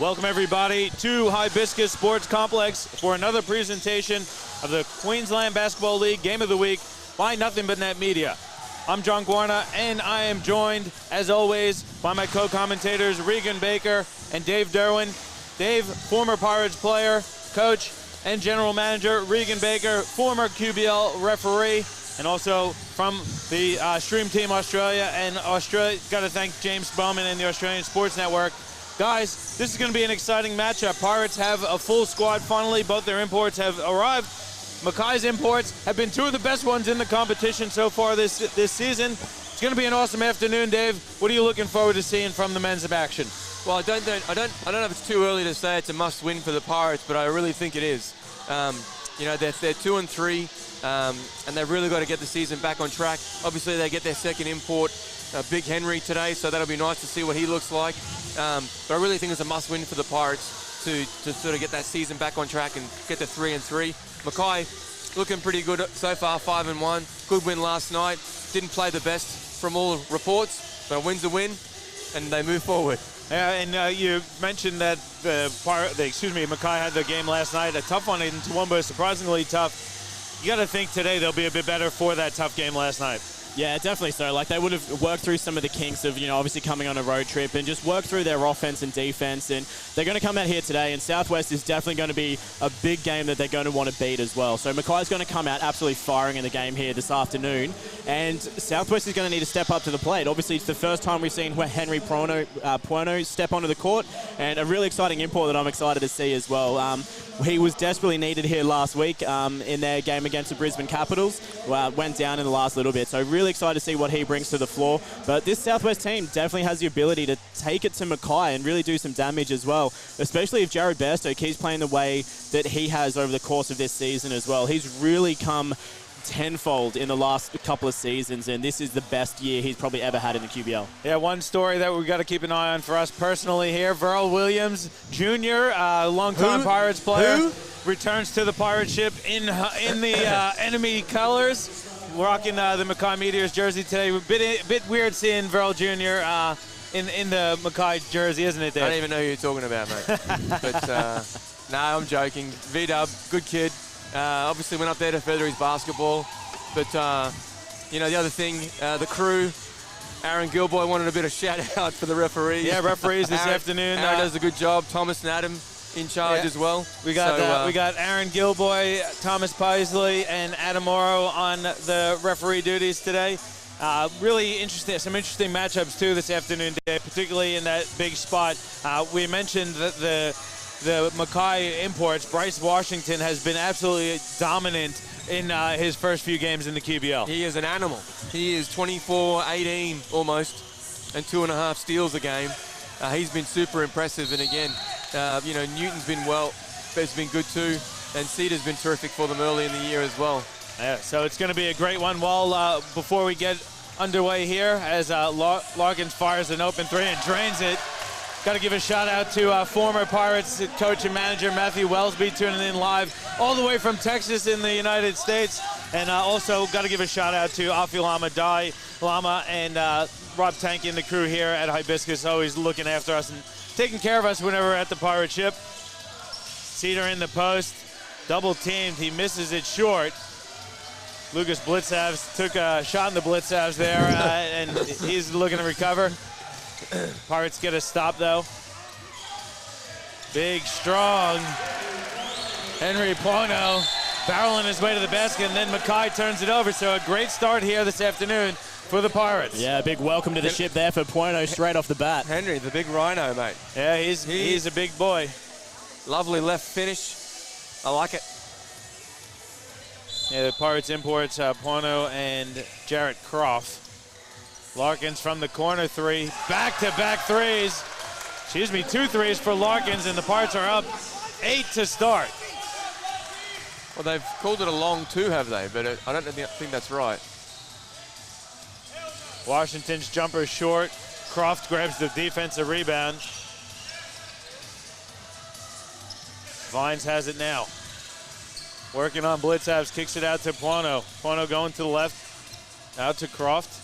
Welcome everybody to Hibiscus Sports Complex for another presentation of the Queensland Basketball League Game of the Week by Nothing But Net Media. I'm John Guarna, and I am joined, as always, by my co-commentators Regan Baker and Dave Derwin. Dave, former Pirates player, coach, and general manager. Regan Baker, former QBL referee, and also from the Stream Team Australia. And Australia, got to thank James Bowman and the Australian Sports Network. Guys, this is going to be an exciting matchup. Pirates have a full squad finally. Both their imports have arrived. Mackay's imports have been two of the best ones in the competition so far this season. It's going to be an awesome afternoon, Dave. What are you looking forward to seeing from the men's action? Well, I don't know if it's too early to say it's a must-win for the Pirates, but I really think it is. They're 2-3, and they've really got to get the season back on track. Obviously, they get their second import, Big Henry, today, so that'll be nice to see what he looks like. But I really think it's a must-win for the Pirates to sort of get that season back on track and get to 3-3. Mackay looking pretty good so far, 5-1. Good win last night. Didn't play the best from all reports, but a win's a win, and they move forward. Yeah, and you mentioned that Mackay had the game last night, a tough one in 2-1, but surprisingly tough. You got to think today they'll be a bit better for that tough game last night. Yeah, definitely so. Like, they would have worked through some of the kinks of, obviously coming on a road trip and just worked through their offense and defense. And they're going to come out here today, and Southwest is definitely going to be a big game that they're going to want to beat as well. So Mackay's going to come out absolutely firing in the game here this afternoon, and Southwest is going to need to step up to the plate. Obviously, it's the first time we've seen Henry Puerno step onto the court, and a really exciting import that I'm excited to see as well. He was desperately needed here last week in their game against the Brisbane Capitals. Went down in the last little bit, so really excited to see what he brings to the floor. But this Southwest team definitely has the ability to take it to Mackay and really do some damage as well, especially if Jared Bairstow keeps playing the way that he has over the course of this season as well. He's really come tenfold in the last couple of seasons, and this is the best year he's probably ever had in the QBL. Yeah, one story that we've got to keep an eye on for us personally here, Verl Williams Jr., longtime Pirates player, returns to the Pirate ship in the enemy colors, rocking the Mackay Meteors jersey today. A bit weird seeing Verl Jr. In the Mackay jersey, isn't it, Dave? I don't even know who you're talking about, mate. But, I'm joking. V-Dub, good kid. Obviously went up there to further his basketball. But, the other thing, the crew, Aaron Gilboy wanted a bit of shout-out for the referees. Yeah, referees this afternoon. Aaron does a good job. Thomas and Adam in charge as well. We got Aaron Gilboy, Thomas Paisley, and Adam Morrow on the referee duties today. Really interesting, some interesting matchups too this afternoon, Dave, particularly in that big spot. We mentioned that the Mackay imports, Bryce Washington, has been absolutely dominant in his first few games in the QBL. He is an animal. He is 24-18 almost, and 2.5 steals a game. He's been super impressive, and again, Newton's been good too, and Cedar's been terrific for them early in the year as well. Yeah, so it's going to be a great one. Well, before we get underway here, as Larkins fires an open three and drains it, got to give a shout out to former Pirates coach and manager Matthew Wellesby, tuning in live all the way from Texas in the United States. And also got to give a shout out to Afi Lama, Dai Lama, and Rob Tanky and the crew here at Hibiscus, always looking after us and taking care of us whenever we're at the Pirate ship. Cedar in the post, double teamed. He misses it short. Lucas Blitzavs took a shot in the Blitzavs there, and he's looking to recover. Pirates get a stop, though. Big, strong Henry Puerno barreling his way to the basket, and then Mackay turns it over. So a great start here this afternoon for the Pirates. Yeah, a big welcome to the ship there for Puerno straight off the bat. Henry, the big rhino, mate. Yeah, he's a big boy. Lovely left finish. I like it. Yeah, the Pirates imports Puerno and Jarrett Croft. Larkins from the corner three. Back-to-back threes. 2 threes for Larkins, and the Pirates are up 8 to start. Well, they've called it a long 2, have they? But I don't think that's right. Washington's jumper short. Croft grabs the defensive rebound. Vines has it now. Working on Blitzavs, kicks it out to Puerno. Puerno going to the left, out to Croft.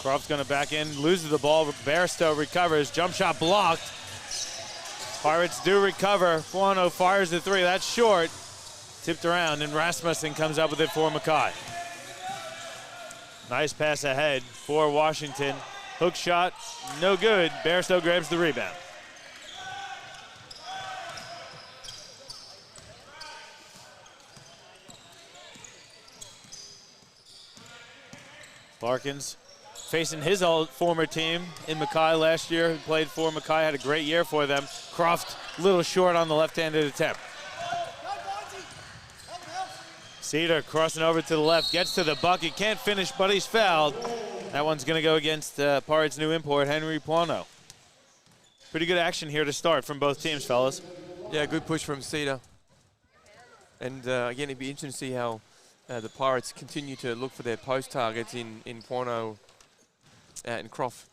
Croft's going to back in, loses the ball. Bairstow recovers, jump shot blocked. Pirates do recover. Puano fires the three. That's short. Tipped around, and Rasmussen comes up with it for Mackay. Nice pass ahead for Washington. Hook shot, no good. Bairstow grabs the rebound. Larkins facing his old former team in Mackay last year, who played for Mackay, had a great year for them. Croft a little short on the left-handed attempt. Cedar crossing over to the left, gets to the bucket, can't finish, but he's fouled. That one's going to go against Pirates' new import, Henry Puano. Pretty good action here to start from both teams, fellas. Yeah, good push from Cedar. And again, it'd be interesting to see how the Pirates continue to look for their post targets in Puano and Croft.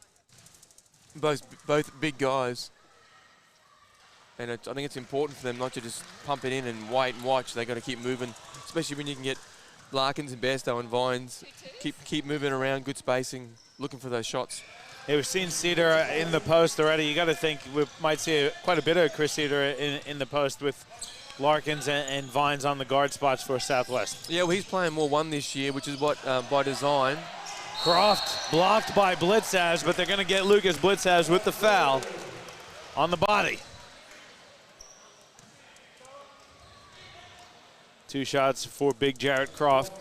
Both big guys. And I think it's important for them not to just pump it in and wait and watch. They got to keep moving, especially when you can get Larkins and Bairstow and Vines. Keep moving around, good spacing, looking for those shots. Yeah, we've seen Cedar in the post already. You got to think we might see quite a bit of Chris Cedar in the post with Larkins and Vines on the guard spots for Southwest. Yeah, well, he's playing more one this year, which is what by design. Croft blocked by Blitzaz, but they're going to get Lucas Blitzaz with the foul on the body. 2 shots for big Jarrett Croft.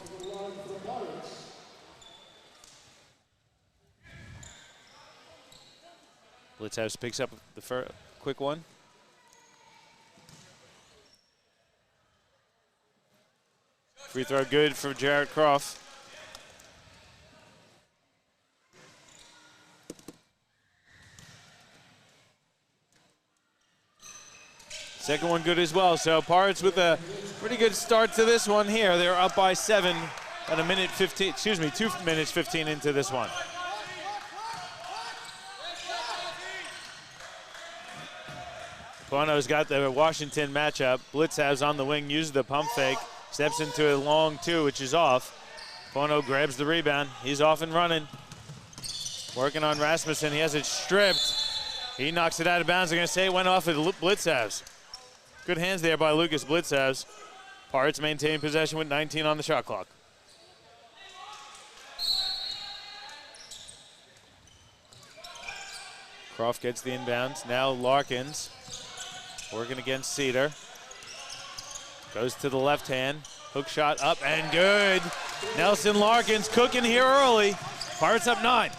Blitzhouse picks up the quick one. Free throw good for Jarrett Croft. Second one good as well. So Pirates with a pretty good start to this one here. They're up by 7 at 2 minutes 15 into this one. Puano's got the Washington matchup. Blitzhouse on the wing, uses the pump fake, steps into a long 2, which is off. Puano grabs the rebound. He's off and running. Working on Rasmussen. He has it stripped. He knocks it out of bounds. They're going to say it went off at Blitzhouse. Good hands there by Lucas Blitzhouse. Pirates maintain possession with 19 on the shot clock. Croft gets the inbounds. Now Larkins working against Cedar. Goes to the left hand. Hook shot up and good. Nelson Larkins cooking here early. Pirates up 9.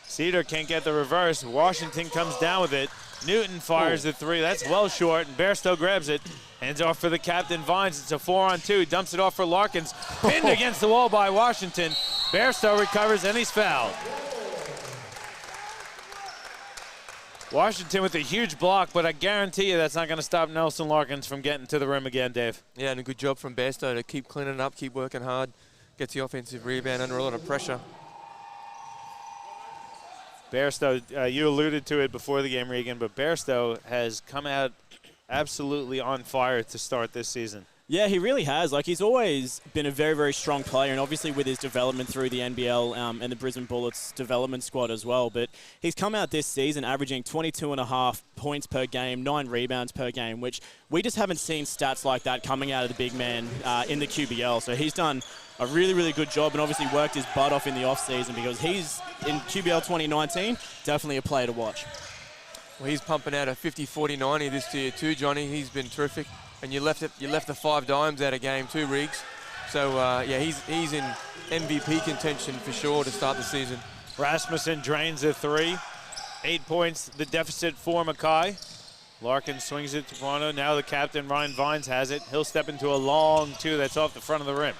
Cedar can't get the reverse. Washington comes down with it. Newton fires the 3. That's well short, and Bairstow grabs it. Hands off for the captain, Vines. It's a 4-on-2. Dumps it off for Larkins. Pinned against the wall by Washington. Bairstow recovers, and he's fouled. Washington with a huge block, but I guarantee you that's not going to stop Nelson Larkins from getting to the rim again, Dave. Yeah, and a good job from Bairstow to keep cleaning up, keep working hard. Gets the offensive rebound under a lot of pressure. Bairstow, you alluded to it before the game, Regan, but Bairstow has come out absolutely on fire to start this season. Yeah, he really has. Like, he's always been a very, very strong player, and obviously with his development through the NBL and the Brisbane Bullets development squad as well. But he's come out this season averaging 22.5 points per game, 9 rebounds per game, which we just haven't seen stats like that coming out of the big man in the QBL. So he's done a really, really good job and obviously worked his butt off in the offseason because he's, in QBL 2019, definitely a player to watch. Well, he's pumping out a 50-40-90 this year too, Johnny. He's been terrific. And you left the 5 dimes out of game too, Riggs. So, yeah, he's in MVP contention for sure to start the season. Rasmussen drains a 3. 8 points, the deficit for Mackay. Larkin swings it to Puano. Now the captain, Ryan Vines, has it. He'll step into a long 2 that's off the front of the rim.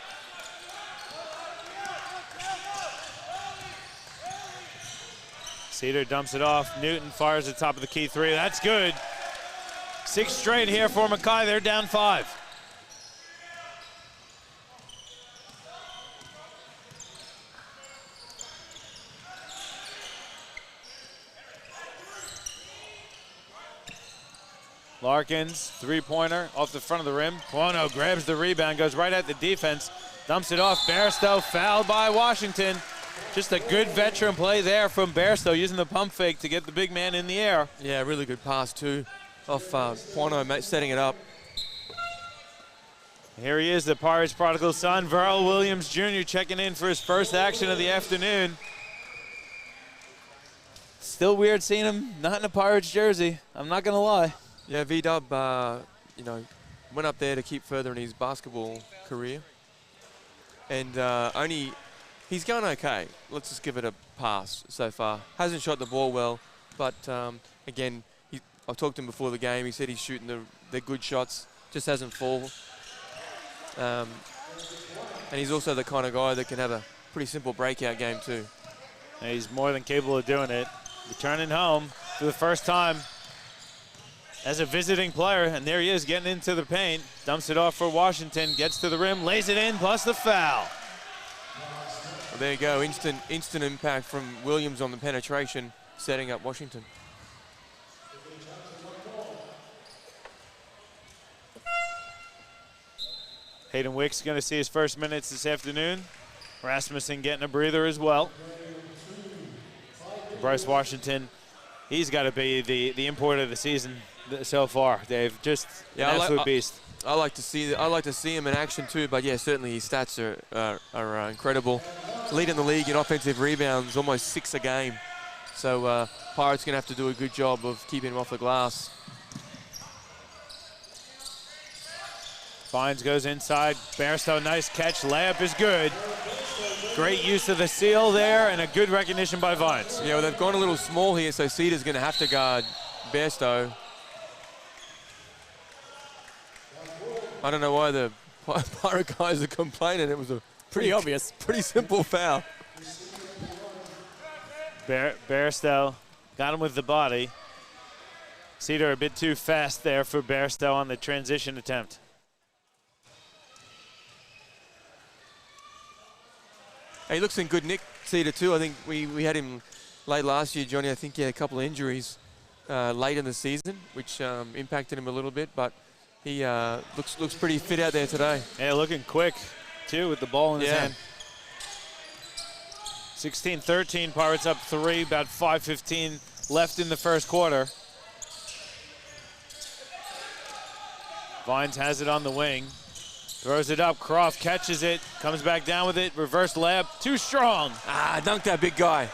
Cedar dumps it off. Newton fires the top of the key 3. That's good. 6 straight here for Mackay. They're down 5. Larkins, 3-pointer off the front of the rim. Puano grabs the rebound, goes right at the defense, dumps it off. Bairstow fouled by Washington. Just a good veteran play there from Bairstow, using the pump fake to get the big man in the air. Yeah, really good pass too off Pono setting it up. Here he is, the Pirates' prodigal son, Verl Williams Jr. checking in for his first action of the afternoon. Still weird seeing him not in a Pirates jersey, I'm not gonna lie. Yeah, V-Dub, went up there to keep furthering his basketball career. And he's going okay. Let's just give it a pass so far. Hasn't shot the ball well, but again, I've talked to him before the game. He said he's shooting the good shots, just hasn't fallen. And he's also the kind of guy that can have a pretty simple breakout game too. And he's more than capable of doing it. Returning home for the first time as a visiting player, and there he is getting into the paint. Dumps it off for Washington, gets to the rim, lays it in, plus the foul. Well, there you go, instant impact from Williams on the penetration, setting up Washington. Hayden Wick's going to see his first minutes this afternoon. Rasmussen getting a breather as well. Bryce Washington, he's got to be the import of the season so far, Dave. Just an absolute beast. I like to see him in action too, but yeah, certainly his stats are incredible. Leading the league in offensive rebounds, almost 6 a game. So Pirates going to have to do a good job of keeping him off the glass. Vines goes inside. Bairstow, nice catch. Layup is good. Great use of the seal there, and a good recognition by Vines. Yeah, well, they've gone a little small here, so Cedar's going to have to guard Bairstow. I don't know why the Pirate guys are complaining. It was a pretty obvious, pretty simple foul. Bairstow got him with the body. Cedar a bit too fast there for Bairstow on the transition attempt. He looks in good nick, Cedar too. I think we had him late last year, Johnny. I think he had a couple of injuries late in the season, which impacted him a little bit, but he looks pretty fit out there today. Yeah, looking quick too with the ball in his hand. 16-13, Pirates up 3, about 5:15 left in the first quarter. Vines has it on the wing. Throws it up, Croft catches it, comes back down with it, reverse layup, too strong. Dunked that big guy. I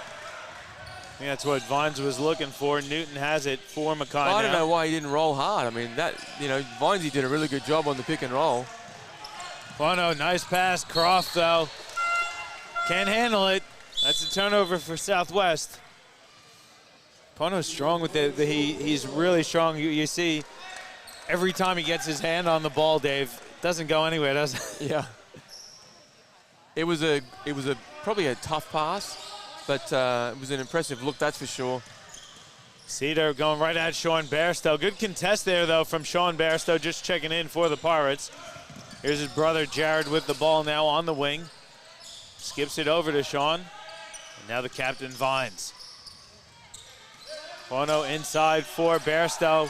think that's what Vines was looking for. Newton has it for Mackay now. I don't know why he didn't roll hard. I mean, Vinesy did a really good job on the pick and roll. Bono, nice pass. Croft, though, can't handle it. That's a turnover for Southwest. Bono's strong with he's really strong. You see, every time he gets his hand on the ball, Dave, doesn't go anywhere, does it? Yeah. It was probably a tough pass, but it was an impressive look, that's for sure. Cedar going right at Sean Bairstow. Good contest there, though, from Sean Bairstow, just checking in for the Pirates. Here's his brother Jared with the ball now on the wing. Skips it over to Sean. And now the captain, Vines. Bono inside for Bairstow.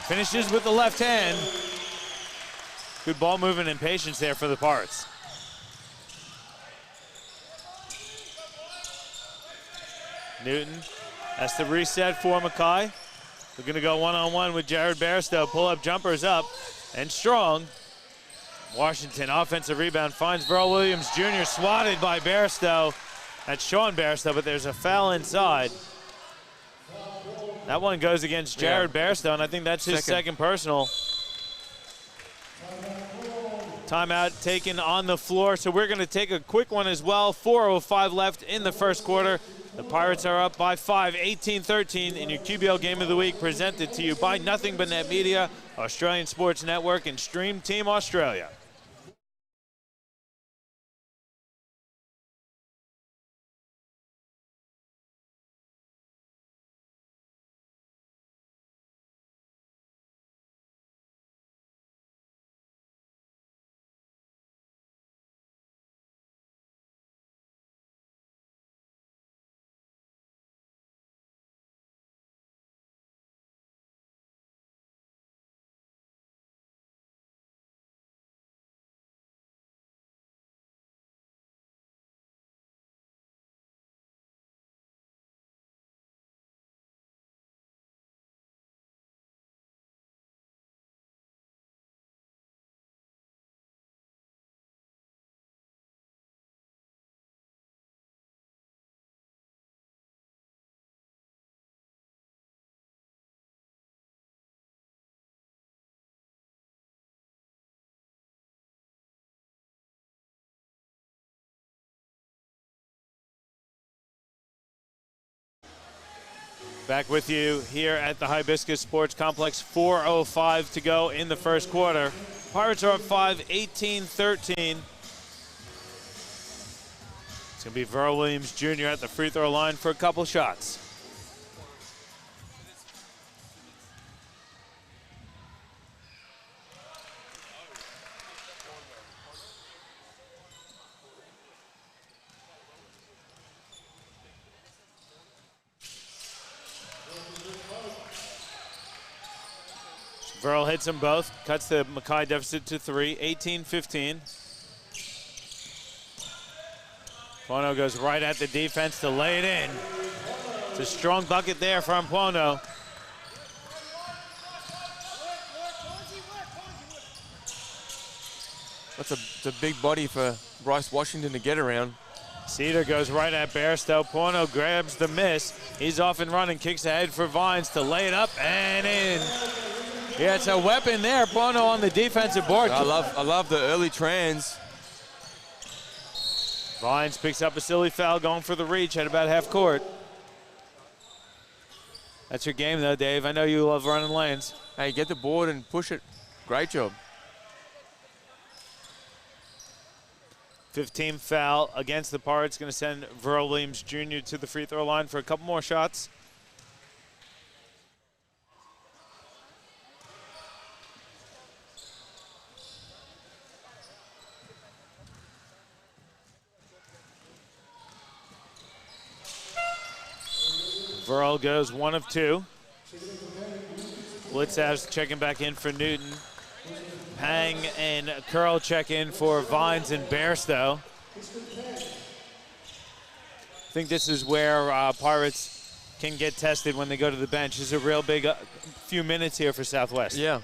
Finishes with the left hand. Good ball movement and patience there for the Pirates. Newton has to reset for Mackay. They're going to go one-on-one with Jared Bairstow. Pull-up jumpers up and strong. Washington offensive rebound finds Verl Williams Jr. swatted by Bairstow. That's Sean Bairstow, but there's a foul inside. That one goes against Jared Bairstow, and I think that's his second personal. Timeout taken on the floor, so we're going to take a quick one as well. 4:05 left in the first quarter. The Pirates are up by 5, 18-13 in your QBL Game of the Week, presented to you by Nothing But Net Media, Australian Sports Network, and Stream Team Australia. Back with you here at the Hibiscus Sports Complex. 4:05 to go in the first quarter. Pirates are up 5, 18-13. It's going to be Verl Williams Jr. at the free throw line for a couple shots. Verl hits them both, cuts the Mackay deficit to 3, 18-15. Pono goes right at the defense to lay it in. It's a strong bucket there from Pono. It's a big body for Bryce Washington to get around. Cedar goes right at Bairstow. Pono grabs the miss. He's off and running, kicks ahead for Vines to lay it up and in. Yeah, it's a weapon there. Pono on the defensive board. I love the early trans. Vines picks up a silly foul, going for the reach at about half court. That's your game, though, Dave. I know you love running lanes. Hey, get the board and push it. Great job. 15th foul against the Pirates. Going to send Verl Williams Jr. to the free throw line for a couple more shots. Verl goes 1 of 2. Blitzav's checking back in for Newton. Pang and Curl check in for Vines and Bairstow. I think this is where Pirates can get tested when they go to the bench. This is a real big few minutes here for Southwest. Yeah.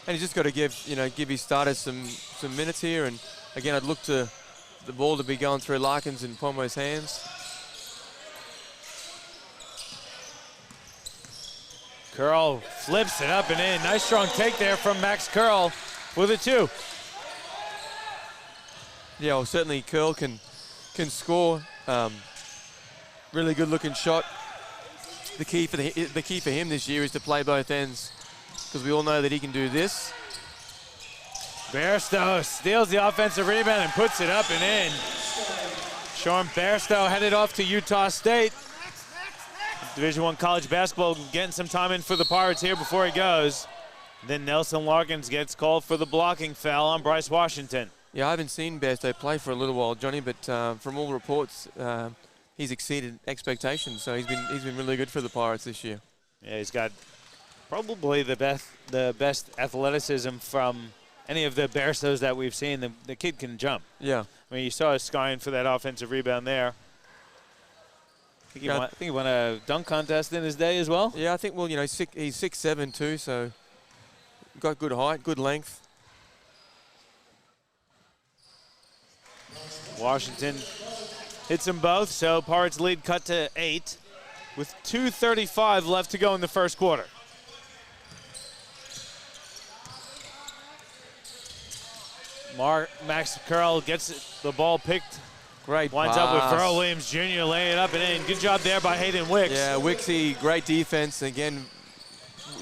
And he's just got to give his starters some minutes here. And again, I'd look to the ball to be going through Larkins and Pomo's hands. Curl flips it up and in. Nice strong take there from Max Curl with a 2. Yeah, well, certainly Curl can score. Really good looking shot. The key for him this year is to play both ends, because we all know that he can do this. Bairstow steals the offensive rebound and puts it up and in. Sean Bairstow headed off to Utah State. Division I college basketball getting some time in for the Pirates here before he goes. Then Nelson Larkins gets called for the blocking foul on Bryce Washington. Yeah, I haven't seen Bairstow play for a little while, Johnny, but from all reports, he's exceeded expectations. So he's been really good for the Pirates this year. Yeah, he's got probably the best athleticism from any of the Bairstows that we've seen. The kid can jump. Yeah. I mean, you saw us skying for that offensive rebound there. I think he won a dunk contest in his day as well. Yeah, I think, well, he's 6'7" too, so got good height, good length. Washington hits them both, so Pirates lead cut to 8 with 2:35 left to go in the first quarter. Max Curl gets the ball picked. Great Winds pass. up with Verl Williams Jr. laying it up and in. Good job there by Hayden Wicks. Yeah, Wixie, great defense. Again,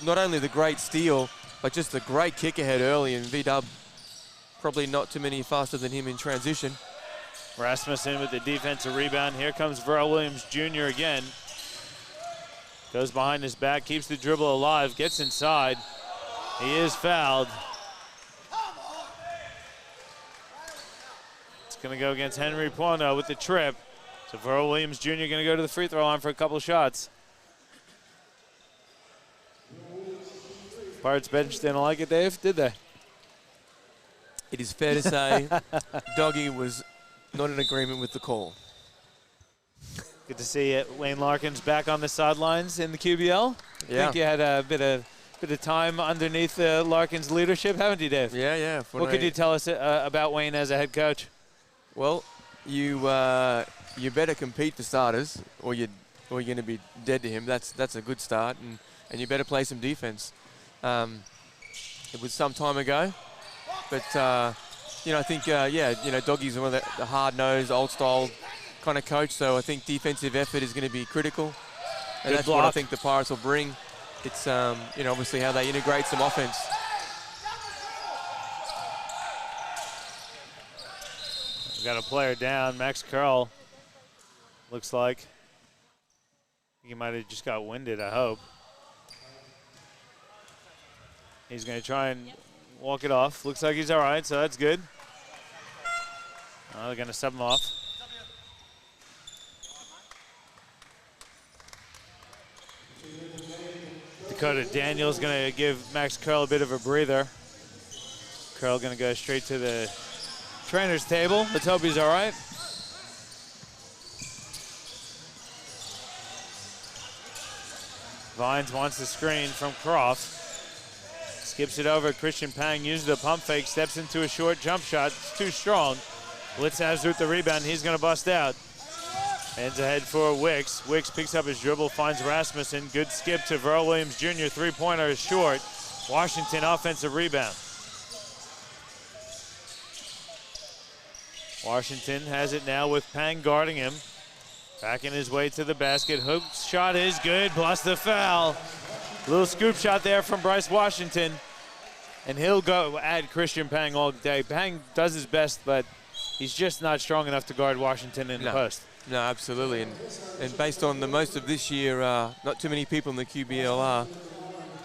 not only the great steal, but just the great kick ahead early. And V-Dub, probably not too many faster than him in transition. Rasmussen with the defensive rebound. Here comes Verl Williams Jr. again. Goes behind his back, keeps the dribble alive, gets inside. He is fouled. Going to go against Henry Pono with the trip. So Verl Williams Jr. going to go to the free throw line for a couple of shots. Pirates bench didn't like it, Dave, did they? It is fair to say Doggy was not in agreement with the call. Good to see it. Wayne Larkins back on the sidelines in the QBL. Yeah. I think you had a bit of time underneath Larkins' leadership, haven't you, Dave? Yeah. What could you tell us about Wayne as a head coach? Well, you better compete for starters, or you're going to be dead to him. That's a good start, and you better play some defense. It was some time ago, but I think Doggy's one of the hard-nosed, old-style kind of coach. So I think defensive effort is going to be critical. And that's what I think the Pirates will bring. It's, you know, obviously how they integrate some offense. We got a player down. Max Curl, looks like. He might have just got winded, I hope. He's going to try and walk it off. Looks like he's all right, so that's good. They're going to sub him off. Dakota Daniels going to give Max Curl a bit of a breather. Curl going to go straight to the trainer's table. Let's hope he's all right. Vines wants the screen from Croft. Skips it over. Christian Pang uses the pump fake, steps into a short jump shot. It's too strong. Blitz has with the rebound. He's going to bust out. Hands ahead for Wicks. Wicks picks up his dribble, finds Rasmussen. Good skip to Verl Williams Jr. Three-pointer is short. Washington offensive rebound. Washington has it now with Pang guarding him. Backing his way to the basket. Hook shot is good, plus the foul. Little scoop shot there from Bryce Washington. And he'll go at Christian Pang all day. Pang does his best, but he's just not strong enough to guard Washington in the post. No, absolutely. And based on the most of this year, not too many people in the QBL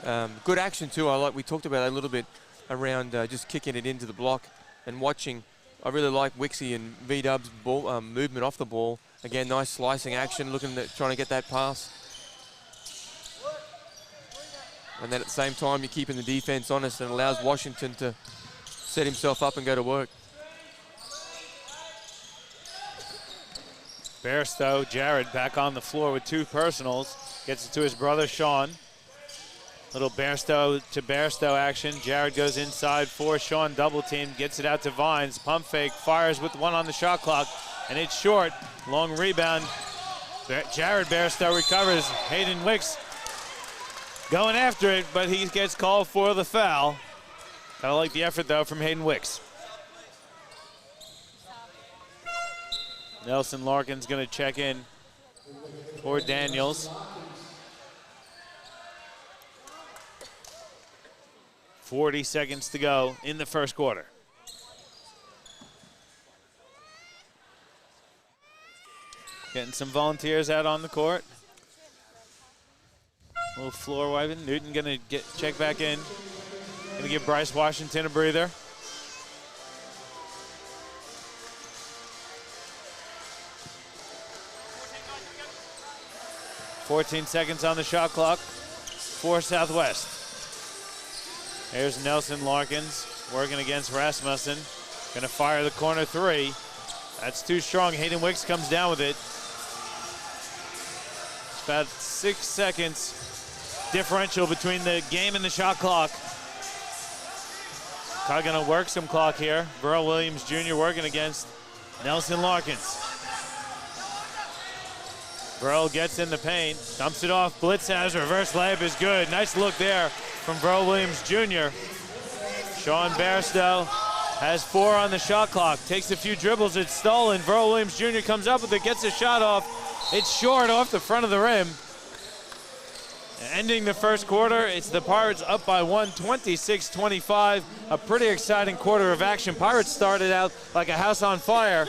are. Good action too. We talked about a little bit around just kicking it into the block and watching. I really like Wixie and V-Dub's ball movement off the ball. Again, nice slicing action, trying to get that pass. And then at the same time, you're keeping the defense honest and allows Washington to set himself up and go to work. Bairstow, Jared back on the floor with two personals. Gets it to his brother, Sean. Little Bairstow to Bairstow action. Jared goes inside for Sean, double team, gets it out to Vines. Pump fake, fires with one on the shot clock, and it's short. Long rebound. Jared Bairstow recovers. Hayden Wicks going after it, but he gets called for the foul. Gotta like the effort, though, from Hayden Wicks. Nelson Larkin's going to check in for Daniels. 40 seconds to go in the first quarter. Getting some volunteers out on the court. A little floor wiping. Newton going to check back in. Going to give Bryce Washington a breather. 14 seconds on the shot clock for Southwest. Here's Nelson Larkins working against Rasmussen. Going to fire the corner three. That's too strong. Hayden Wicks comes down with it. It's about 6 seconds differential between the game and the shot clock. Probably going to work some clock here. Verl Williams Jr. working against Nelson Larkins. Verl gets in the paint, dumps it off. Blitz has reverse layup is good. Nice look there from Verl Williams Jr. Sean Bairstow has 4 on the shot clock. Takes a few dribbles, it's stolen. Verl Williams Jr. comes up with it, gets a shot off. It's short off the front of the rim. Ending the first quarter, it's the Pirates up by 1, 26-25. A pretty exciting quarter of action. Pirates started out like a house on fire,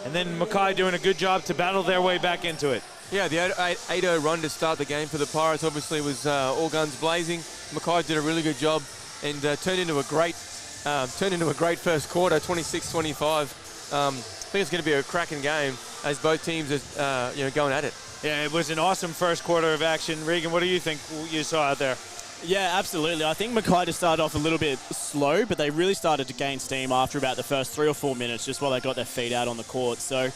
and then Mackay doing a good job to battle their way back into it. Yeah, the 8-0 run to start the game for the Pirates obviously was all guns blazing. Mackay did a really good job and turned into a great first quarter, 26-25. I think it's going to be a cracking game as both teams are going at it. Yeah, it was an awesome first quarter of action. Regan, what do you think you saw out there? Yeah, absolutely. I think Mackay just started off a little bit slow, but they really started to gain steam after about the first 3 or 4 minutes, just while they got their feet out on the court. So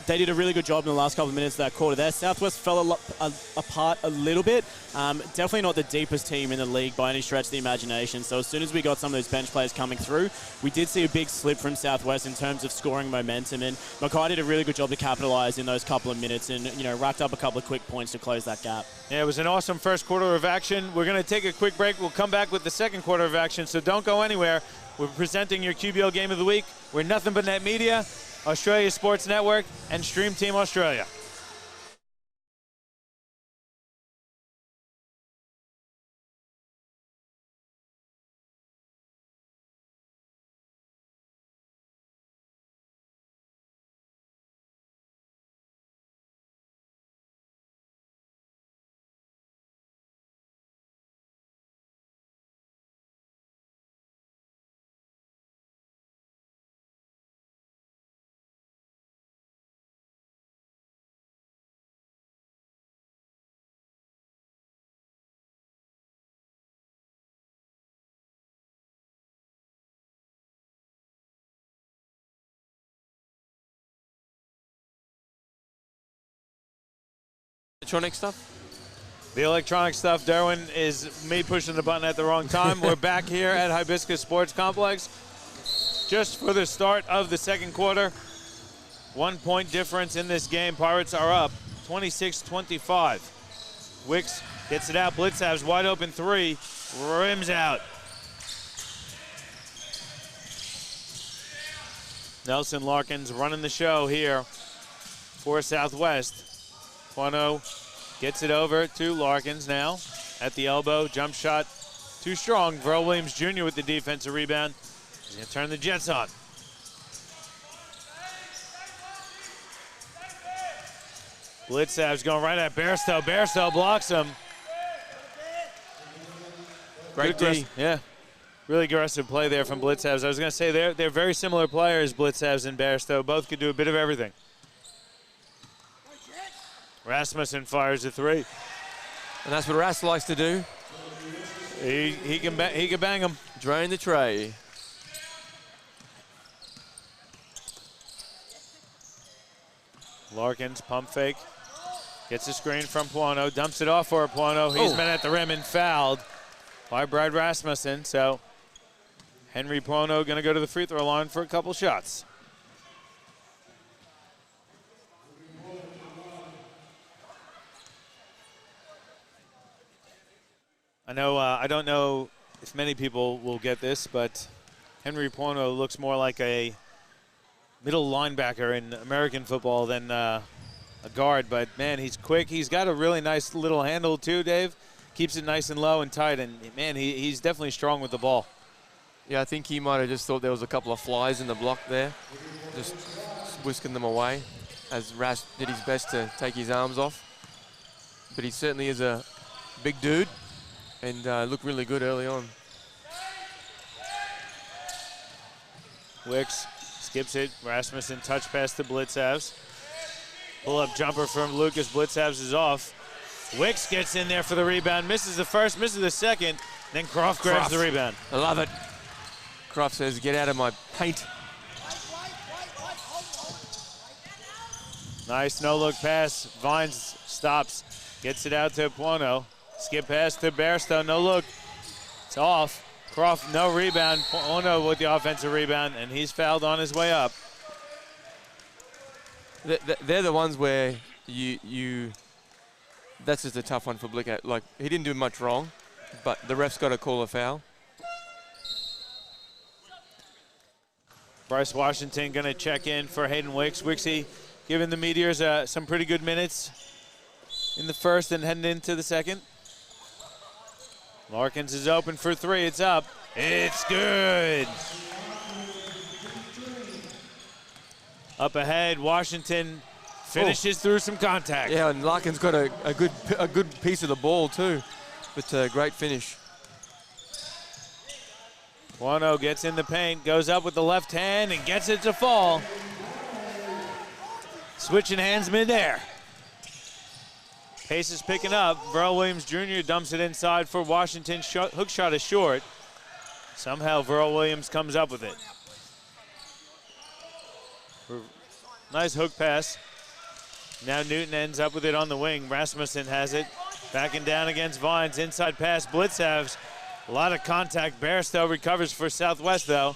they did a really good job in the last couple of minutes of that quarter there. Southwest fell apart a little bit. Definitely not the deepest team in the league by any stretch of the imagination. So as soon as we got some of those bench players coming through, we did see a big slip from Southwest in terms of scoring momentum. And Mackay did a really good job to capitalize in those couple of minutes and racked up a couple of quick points to close that gap. Yeah, it was an awesome first quarter of action. We're going to take a quick break. We'll come back with the second quarter of action, so don't go anywhere. We're presenting your QBL Game of the Week. We're Nothing But Net Media, Australia Sports Network, and Stream Team Australia. electronic stuff? The electronic stuff, Derwin, is me pushing the button at the wrong time. We're back here at Hibiscus Sports Complex just for the start of the second quarter. 1 point difference in this game. Pirates are up 26-25. Wicks gets it out. Blitzav's wide open three. Rims out. Nelson Larkins running the show here for Southwest. Quano gets it over to Larkins now at the elbow. Jump shot too strong. Verl Williams Jr. with the defensive rebound. He's going to turn the Jets on. Blitzav's going right at Bairstow. Bairstow blocks him. Great D. Yeah. Really aggressive play there from Blitzav's. I was going to say they're very similar players, Blitzav's and Bairstow. Both could do a bit of everything. Rasmussen fires a three. And that's what Ras likes to do. He can bang him. Drain the tray. Larkins pump fake. Gets a screen from Puano. Dumps it off for Puano. He's been at the rim and fouled by Brad Rasmussen. So Henry Puano going to go to the free throw line for a couple shots. I don't know if many people will get this, but Henry Puano looks more like a middle linebacker in American football than a guard. But, man, he's quick. He's got a really nice little handle, too, Dave. Keeps it nice and low and tight. And, man, he's definitely strong with the ball. Yeah, I think he might have just thought there was a couple of flies in the block there. Just whisking them away as Ras did his best to take his arms off. But he certainly is a big dude. And looked really good early on. Wicks skips it. Rasmussen touch pass to Blitzavs. Pull-up jumper from Lucas. Blitzavs is off. Wicks gets in there for the rebound. Misses the first, misses the second. Then Croft grabs the rebound. I love it. Croft says, get out of my paint. Nice no-look pass. Vines stops. Gets it out to Puano. Skip pass to Bairstow, no look. It's off. Croft, no rebound. Puano with the offensive rebound, and he's fouled on his way up. They're the ones where that's just a tough one for Blick. Like, he didn't do much wrong, but the ref's got to call a foul. Bryce Washington going to check in for Hayden Wicks. Wixie giving the Meteors some pretty good minutes in the first and heading into the second. Larkins is open for three. It's up. It's good. Up ahead, Washington finishes through some contact. Yeah, and Larkins got a good piece of the ball too, but great finish. Puano gets in the paint, goes up with the left hand and gets it to fall. Switching hands midair. Pace is picking up. Verl Williams Jr. dumps it inside for Washington. Hook shot is short. Somehow Verl Williams comes up with it. Nice hook pass. Now Newton ends up with it on the wing. Rasmussen has it. Backing down against Vines. Inside pass. Blitzavs. A lot of contact. Bairstow recovers for Southwest, though.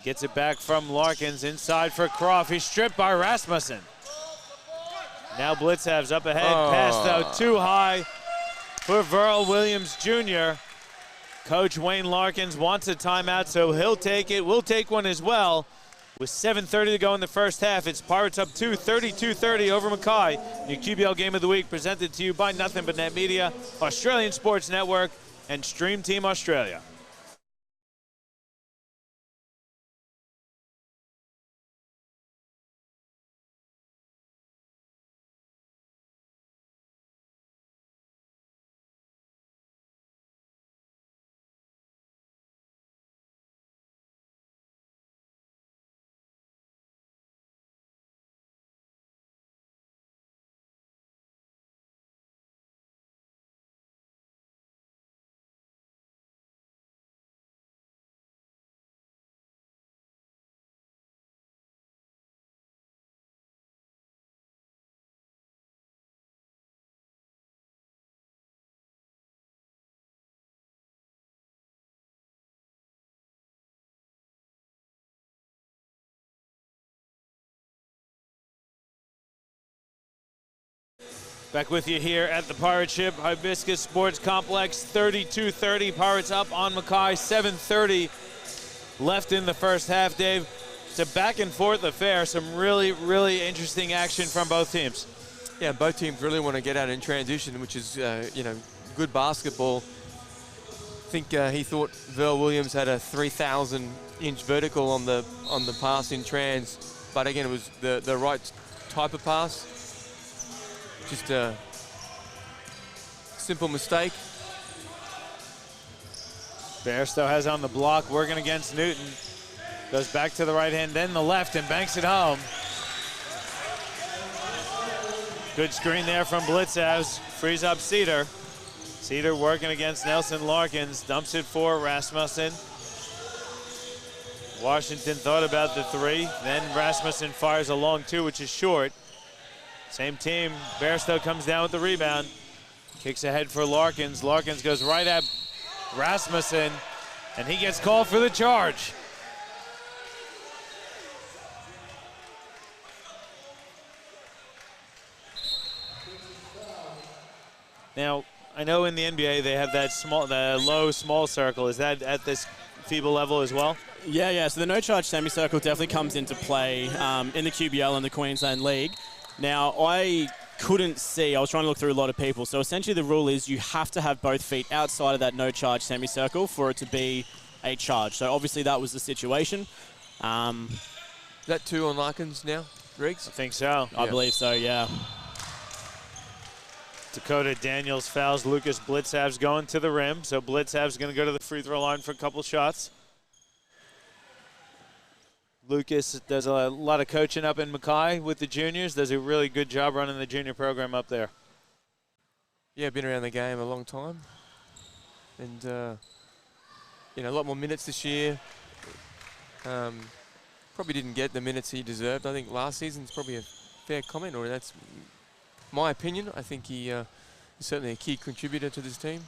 Gets it back from Larkins. Inside for Croft. He's stripped by Rasmussen. Now Blitzavs up ahead. Pass, though, too high for Verl Williams Jr. Coach Wayne Larkins wants a timeout, so he'll take it. We'll take one as well. With 7:30 to go in the first half, it's Pirates up 2, 32-30 over Mackay. Your QBL Game of the Week presented to you by Nothing But Net Media, Australian Sports Network, and Stream Team Australia. Back with you here at the Pirate Ship Hibiscus Sports Complex. 32-30, Pirates up on Mackay. 7:30 left in the first half, Dave. It's a back and forth affair. Some really, really interesting action from both teams. Yeah, both teams really want to get out in transition, which is, good basketball. I think he thought Verl Williams had a 3,000-inch vertical on the pass in trans, but again, it was the right type of pass. Just a simple mistake. Bairstow has on the block, working against Newton. Goes back to the right hand, then the left, and banks it home. Good screen there from Blitzavs. Frees up Cedar. Cedar working against Nelson Larkins. Dumps it for Rasmussen. Washington thought about the three. Then Rasmussen fires a long two, which is short. Same team. Bairstow comes down with the rebound. Kicks ahead for Larkins. Larkins goes right at Rasmussen, and he gets called for the charge. Now, I know in the NBA they have that low small circle. Is that at this FIBA level as well? Yeah. So the no-charge semicircle definitely comes into play in the QBL and the Queensland League. Now, I couldn't see. I was trying to look through a lot of people. So essentially the rule is you have to have both feet outside of that no-charge semicircle for it to be a charge. So obviously that was the situation. Is that two on Larkins now, Riggs? I think so. I believe so, yeah. Dakota Daniels fouls Lucas Blitzavs going to the rim. So Blitzavs going to go to the free throw line for a couple shots. Lucas does a lot of coaching up in Mackay with the juniors. Does a really good job running the junior program up there. Yeah, been around the game a long time. And, a lot more minutes this year. Probably didn't get the minutes he deserved. I think last season's probably a fair comment, or that's my opinion. I think he is certainly a key contributor to this team.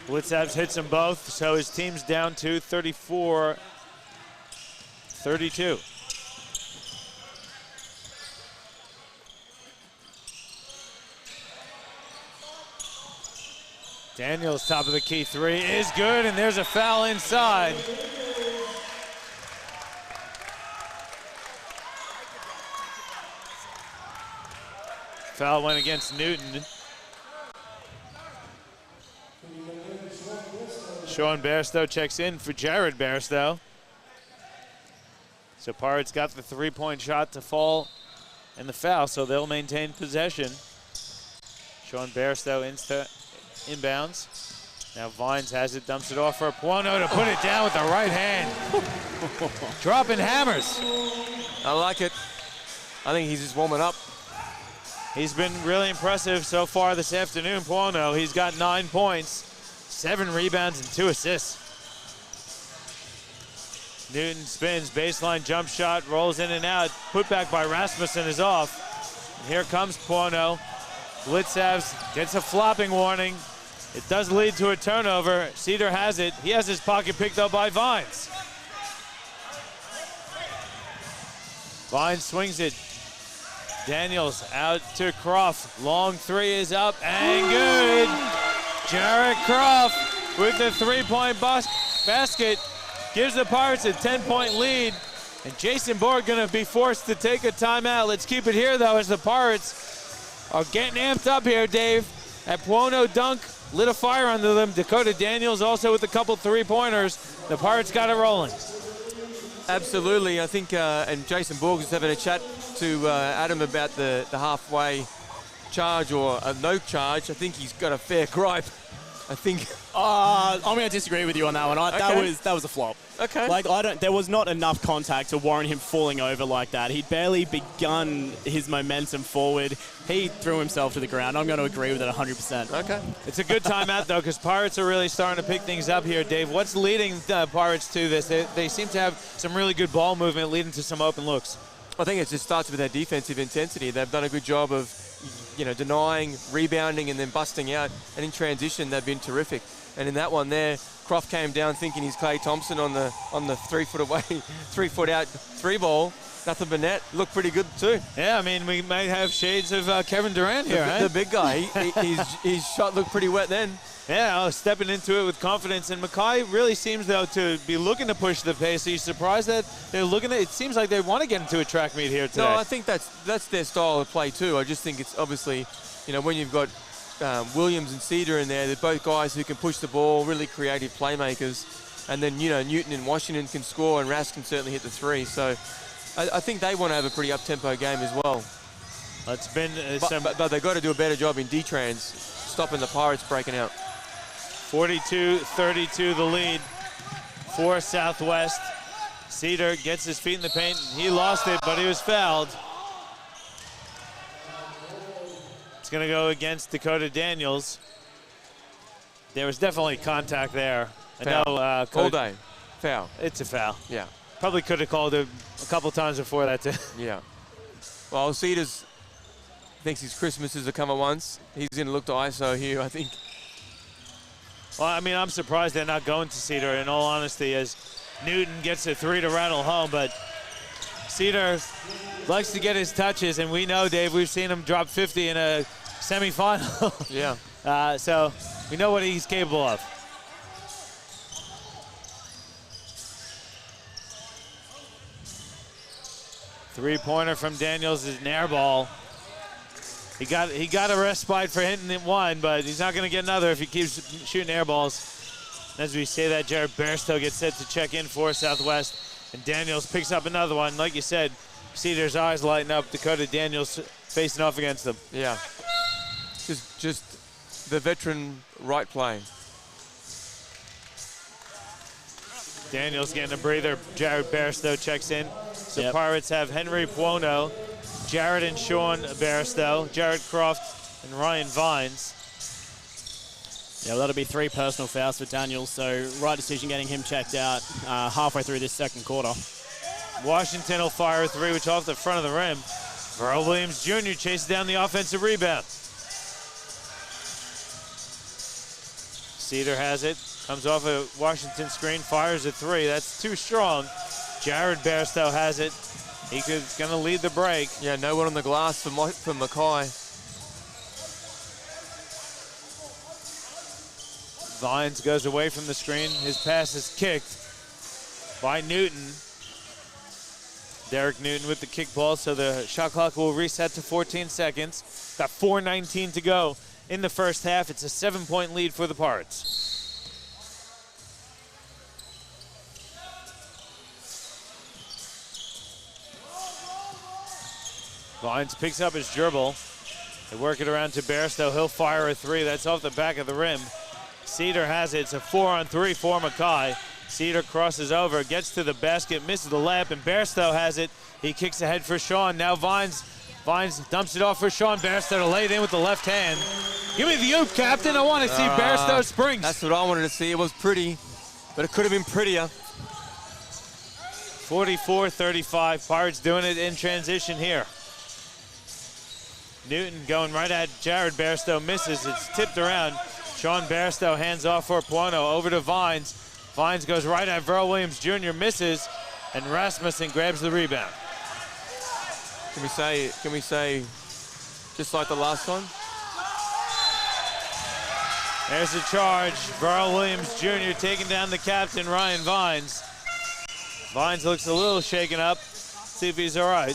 Blitzavs hits them both, so his team's down to 34-32. Daniels, top of the key three, is good, and there's a foul inside. Foul went against Newton. Sean Bairstow checks in for Jared Bairstow. So Pirates got the three-point shot to fall and the foul, so they'll maintain possession. Sean Bairstow inbounds. Now Vines has it, dumps it off for Puono to put it down with the right hand. Dropping hammers. I like it. I think he's just warming up. He's been really impressive so far this afternoon, Puono. He's got 9 points, 7 rebounds, and 2 assists. Newton spins, baseline jump shot, rolls in and out. Put back by Rasmussen is off. And here comes Puono. Blitzavs gets a flopping warning. It does lead to a turnover. Cedar has it. He has his pocket picked up by Vines. Vines swings it. Daniels out to Croft. Long three is up and good. Jarrett Croft with the three-point basket gives the Pirates a 10-point lead. And Jason Borg going to be forced to take a timeout. Let's keep it here, though, as the Pirates are getting amped up here, Dave. That Puono dunk lit a fire under them. Dakota Daniels also with a couple three-pointers. The Pirates got it rolling. Absolutely. I think, and Jason Borg is having a chat to Adam about the halfway charge or a no charge. I think he's got a fair gripe. I think. I'm going to disagree with you on that one. That was a flop. Okay. There was not enough contact to warrant him falling over like that. He'd barely begun his momentum forward. He threw himself to the ground. I'm going to agree with it 100%. Okay. It's a good timeout, though, because Pirates are really starting to pick things up here, Dave. What's leading the Pirates to this? They seem to have some really good ball movement leading to some open looks. I think it just starts with their defensive intensity. They've done a good job of, denying, rebounding, and then busting out. And in transition, they've been terrific. And in that one there, Croft came down thinking he's Clay Thompson on the 3 foot away, 3 foot out 3 ball. Nothing but net. Looked pretty good too. Yeah, I mean, we might have shades of Kevin Durant here, The big guy. His shot looked pretty wet then. Yeah, stepping into it with confidence. And Mackay really seems, though, to be looking to push the pace. Are you surprised that they're looking at it? Seems like they want to get into a track meet here today. No, I think that's their style of play too. I just think it's obviously, when you've got Williams and Cedar in there, they're both guys who can push the ball, really creative playmakers. And then, Newton and Washington can score, and Rask can certainly hit the 3. So I think they want to have a pretty up-tempo game as well. It's been but they've got to do a better job in D-Trans, stopping the Pirates breaking out. 42-32 the lead for Southwest. Cedar gets his feet in the paint. He lost it, but he was fouled. It's going to go against Dakota Daniels. There was definitely contact there. Foul. I know, all day. Foul. It's a foul. Yeah. Probably could have called it a couple times before that too. Yeah. Well, Cedars thinks his Christmases have come at once. He's going to look to ISO here, I think. Well, I mean, I'm surprised they're not going to Cedar, in all honesty, as Newton gets a 3 to rattle home. But Cedar likes to get his touches, and we know, Dave, we've seen him drop 50 in a semifinal. Yeah. So we know what he's capable of. Three-pointer from Daniels is an air ball. He got a respite for hitting it one, but he's not going to get another if he keeps shooting air balls. As we say that, Jared Bairstow gets set to check in for Southwest, and Daniels picks up another one. Like you said, Cedar's eyes lighten up. Dakota Daniels facing off against them. Yeah. Just the veteran right play. Daniels getting a breather. Jared Bairstow checks in. So Pirates have Henry Puono, Jared and Sean Bairstow, Jared Croft, and Ryan Vines. Yeah, well, that'll be 3 personal fouls for Daniels, so right decision getting him checked out halfway through this second quarter. Washington will fire a 3, which off the front of the rim. Verl Williams Jr. chases down the offensive rebound. Cedar has it, comes off a Washington screen, fires a 3. That's too strong. Jared Bairstow has it. He's going to lead the break. Yeah, no one on the glass for Mackay. Vines goes away from the screen. His pass is kicked by Newton. Derek Newton with the kick ball, so the shot clock will reset to 14 seconds. Got 4:19 to go in the first half. It's a 7-point lead for the Pirates. Vines picks up his dribble. They work it around to Bairstow. He'll fire a 3. That's off the back of the rim. Cedar has it. It's a 4-on-3 for Mackay. Cedar crosses over, gets to the basket, misses the layup, and Bairstow has it. He kicks ahead for Sean. Now Vines dumps it off for Sean Bairstow to lay it in with the left hand. Give me the oop, Captain. I want to see Bairstow springs. That's what I wanted to see. It was pretty, but it could have been prettier. 44-35. Pirates doing it in transition here. Newton going right at Jared Bairstow, misses. It's tipped around. Sean Bairstow hands off for Puono, over to Vines. Vines goes right at Verl Williams Jr., misses, and Rasmussen grabs the rebound. Can we say just like the last one? There's a charge. Verl Williams Jr. taking down the captain, Ryan Vines. Vines looks a little shaken up. See if he's all right.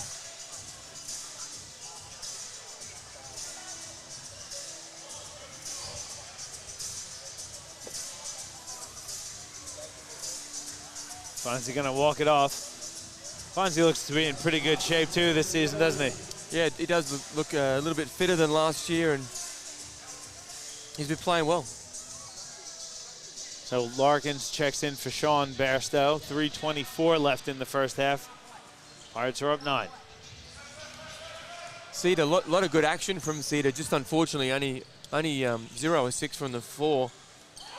Fonzie gonna walk it off. Fonzie looks to be in pretty good shape too this season, doesn't he? Yeah, he does look a little bit fitter than last year, and he's been playing well. So Larkins checks in for Sean Bairstow. 3:24 left in the first half. Pirates are up 9. Cedar, lot of good action from Cedar. Just unfortunately only 0 of 6 from the floor.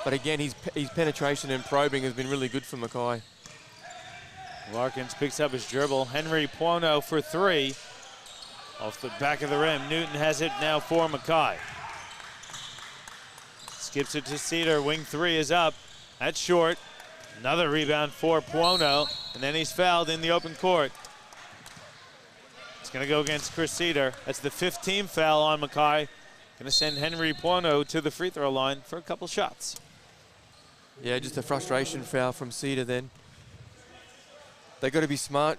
But again, his penetration and probing has been really good for Mackay. Larkins picks up his dribble. Henry Puono for 3. Off the back of the rim. Newton has it now for Mackay. Skips it to Cedar. Wing 3 is up. That's short. Another rebound for Puono, and then he's fouled in the open court. It's going to go against Chris Cedar. That's the 15th foul on Mackay. Going to send Henry Puono to the free throw line for a couple shots. Yeah, just a frustration foul from Cedar then. They got to be smart.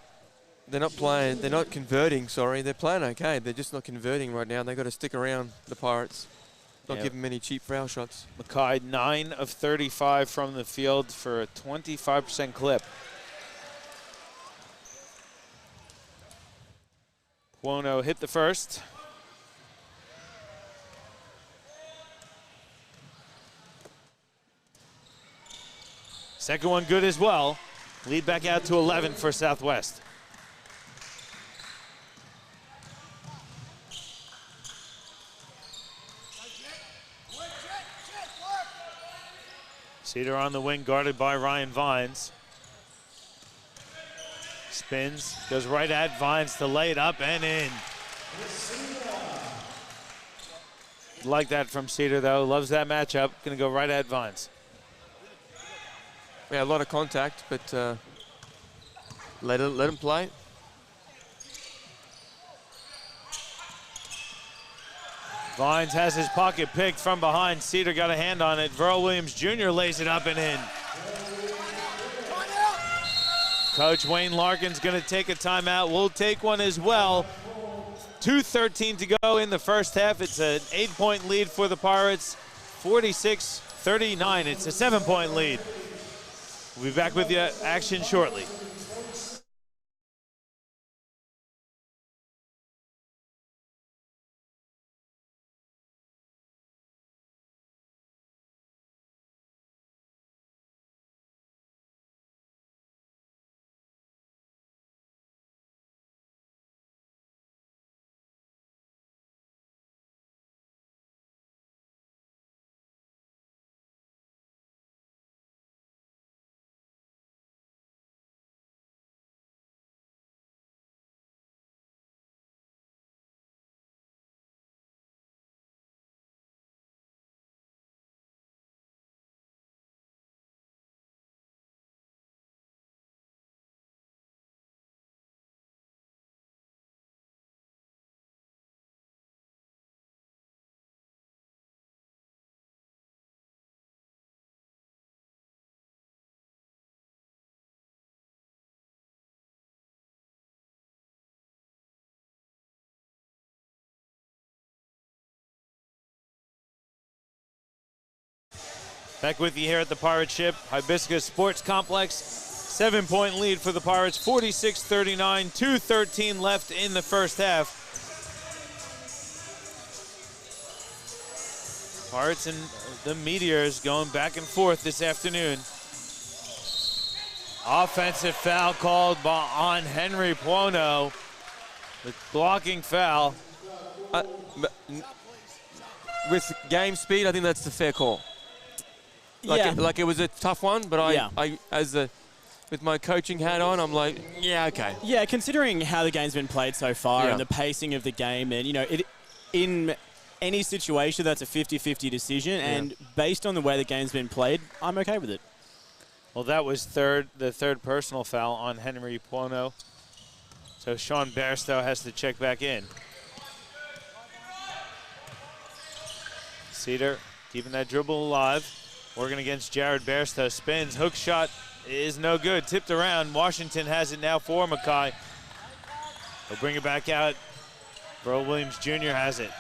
They're not playing, they're not converting, sorry. They're playing okay. They're just not converting right now. They've got to stick around the Pirates. Not give them many cheap foul shots. Mackay 9 of 35 from the field for a 25% clip. Puono hit the first. Second one good as well. Lead back out to 11 for Southwest. Cedar on the wing, guarded by Ryan Vines. Spins, goes right at Vines to lay it up and in. Like that from Cedar, though. Loves that matchup. Going to go right at Vines. Yeah, a lot of contact, but let him play. Vines has his pocket picked from behind. Cedar got a hand on it. Verl Williams Jr. lays it up and in. Coach Wayne Larkin's going to take a timeout. We'll take one as well. 2:13 to go in the first half. It's an 8-point lead for the Pirates. 46-39. It's a 7-point lead. We'll be back with you action shortly. Back with you here at the Pirate Ship, Hibiscus Sports Complex. 7-point lead for the Pirates, 46-39, 2:13 left in the first half. Pirates and the Meteors going back and forth this afternoon. Offensive foul called on Henry Puono. The blocking foul. With game speed, I think that's the fair call. Like it was a tough one, but with my coaching hat on, I'm like, yeah, okay. Yeah, considering how the game's been played so far and the pacing of the game, and in any situation, that's a 50-50 decision, and based on the way the game's been played, I'm okay with it. Well, that was the third personal foul on Henry Puono. So Sean Bairstow has to check back in. Cedar keeping that dribble alive. Working against Jared Bairstow. Spins. Hook shot is no good. Tipped around. Washington has it now for Mackay. They'll bring it back out. Verl Williams Jr. has it.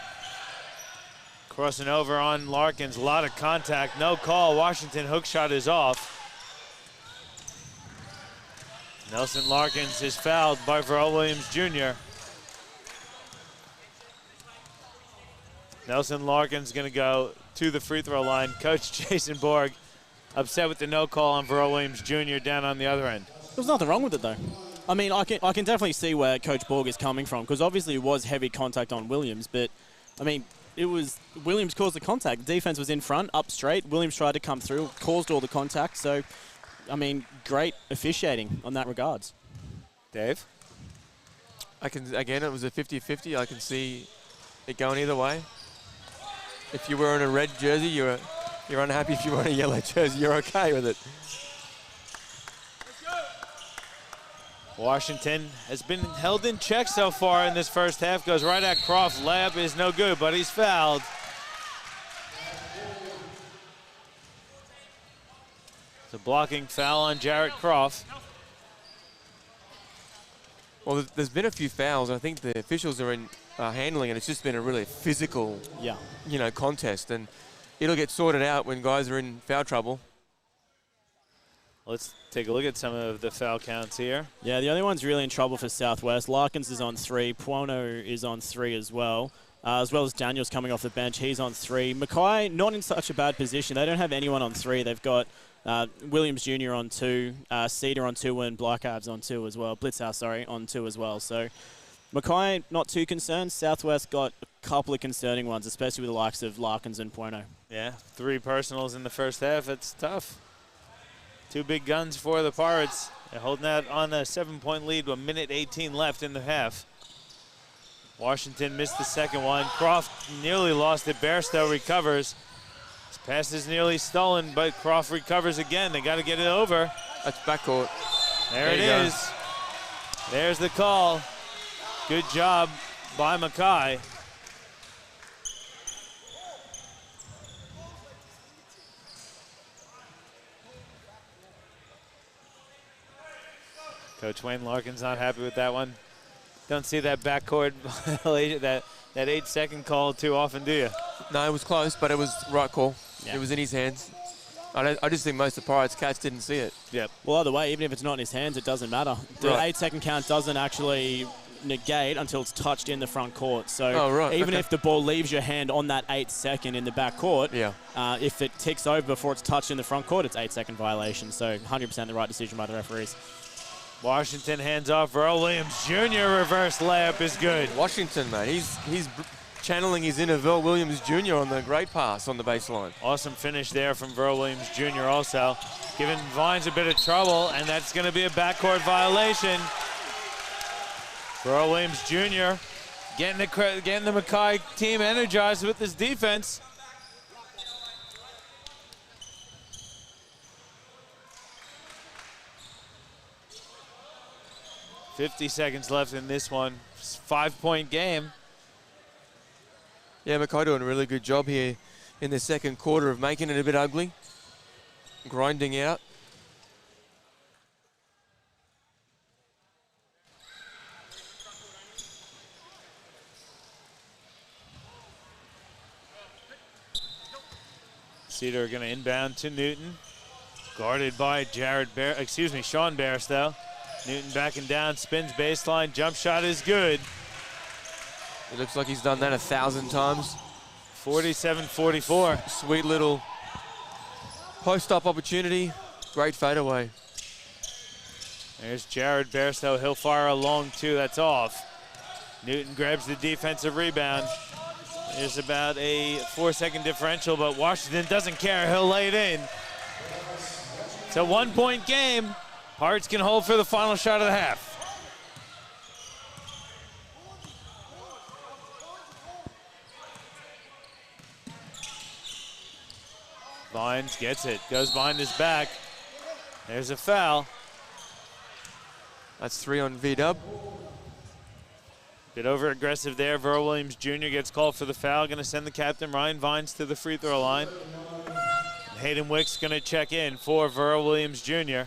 Crossing over on Larkins. A lot of contact. No call. Washington hook shot is off. Nelson Larkins is fouled by Verl Williams Jr. Nelson Larkins going to go to the free throw line. Coach Jason Borg upset with the no call on Verl Williams Jr. down on the other end. There's nothing wrong with it, though. I mean, I can definitely see where Coach Borg is coming from, because obviously it was heavy contact on Williams, but, I mean, it was Williams caused the contact. The defense was in front, up straight. Williams tried to come through, caused all the contact. So, I mean, great officiating on that regards. Dave? Again, it was a 50-50. I can see it going either way. If you were in a red jersey, you're You're unhappy if you want a yellow jersey. You're okay with it. Washington has been held in check so far in this first half. Goes right at Croft. Layup is no good, but he's fouled. It's a blocking foul on Jarrett Croft. Well, there's been a few fouls. I think the officials are handling it. It's just been a really physical, contest, and it'll get sorted out when guys are in foul trouble. Let's take a look at some of the foul counts here. Yeah, the only one's really in trouble for Southwest. Larkins is on 3. Puono is on 3 as well as Daniels coming off the bench. He's on 3. Mackay, not in such a bad position. They don't have anyone on 3. They've got Williams Jr. on 2, Cedar on 2, and Blackabs on 2 as well. Blitzhouse, on 2 as well. So Mackay, not too concerned. Southwest got a couple of concerning ones, especially with the likes of Larkins and Puono. Yeah, 3 personals in the first half. It's tough. 2 big guns for the Pirates. They're holding out on a 7-point lead with 1:18 left in the half. Washington missed the second one. Croft nearly lost it. Bairstow recovers. His pass is nearly stolen, but Croft recovers again. They got to get it over. That's backcourt. There it is. There's the call. Good job by Mackay. Coach Wayne Larkin's not happy with that one. Don't see that backcourt violation, that 8-second call too often, do you? No, it was close, but it was the right call. Yeah. It was in his hands. I just think most of the Pirates cats didn't see it. Yep. Well, either way, even if it's not in his hands, it doesn't matter. The 8-second count doesn't actually negate until it's touched in the front court. So even if the ball leaves your hand on that 8-second in the back court, if it ticks over before it's touched in the front court, it's 8-second violation. So 100% the right decision by the referees. Washington hands off. Earl Williams Jr. reverse layup is good. Washington, mate, he's channeling his inner Verl Williams Jr. on the great pass on the baseline. Awesome finish there from Verl Williams Jr. also. Giving Vines a bit of trouble, and that's going to be a backcourt violation. Verl Williams Jr. getting the Mackay team energized with this defense. $50 seconds left in this one. 5-point game. Yeah, Mackay doing a really good job here in the second quarter of making it a bit ugly. Grinding out. Cedar going to inbound to Newton. Guarded by Sean Bairstow. Newton backing down, spins baseline, jump shot is good. It looks like he's done that 1,000 times. 47-44. Sweet little post-up opportunity. Great fadeaway. There's Jared Bairstow. He'll fire a long 2. That's off. Newton grabs the defensive rebound. There's about a 4-second differential, but Washington doesn't care. He'll lay it in. It's a 1-point game. Pirates can hold for the final shot of the half. Vines gets it, goes behind his back. There's a foul. That's 3 on V-Dub. Bit over aggressive there. Verl Williams Jr. gets called for the foul. Going to send the captain, Ryan Vines, to the free throw line. Hayden Wicks going to check in for Verl Williams Jr.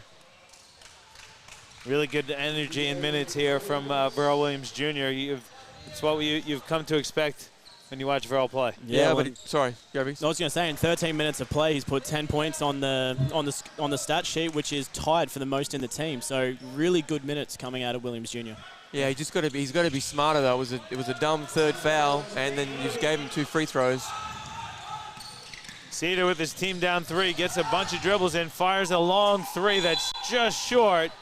Really good energy and minutes here from Verl Williams Jr. It's what you've come to expect when you watch Verl play. Yeah, but sorry, Gabby. I was going to say, in 13 minutes of play, he's put 10 points on the stat sheet, which is tied for the most in the team. So really good minutes coming out of Williams Jr. Yeah, he's got to be smarter though. It was a dumb third foul, and then you just gave him 2 free throws. Cedar with his team down 3 gets a bunch of dribbles in, fires a long 3 that's just short.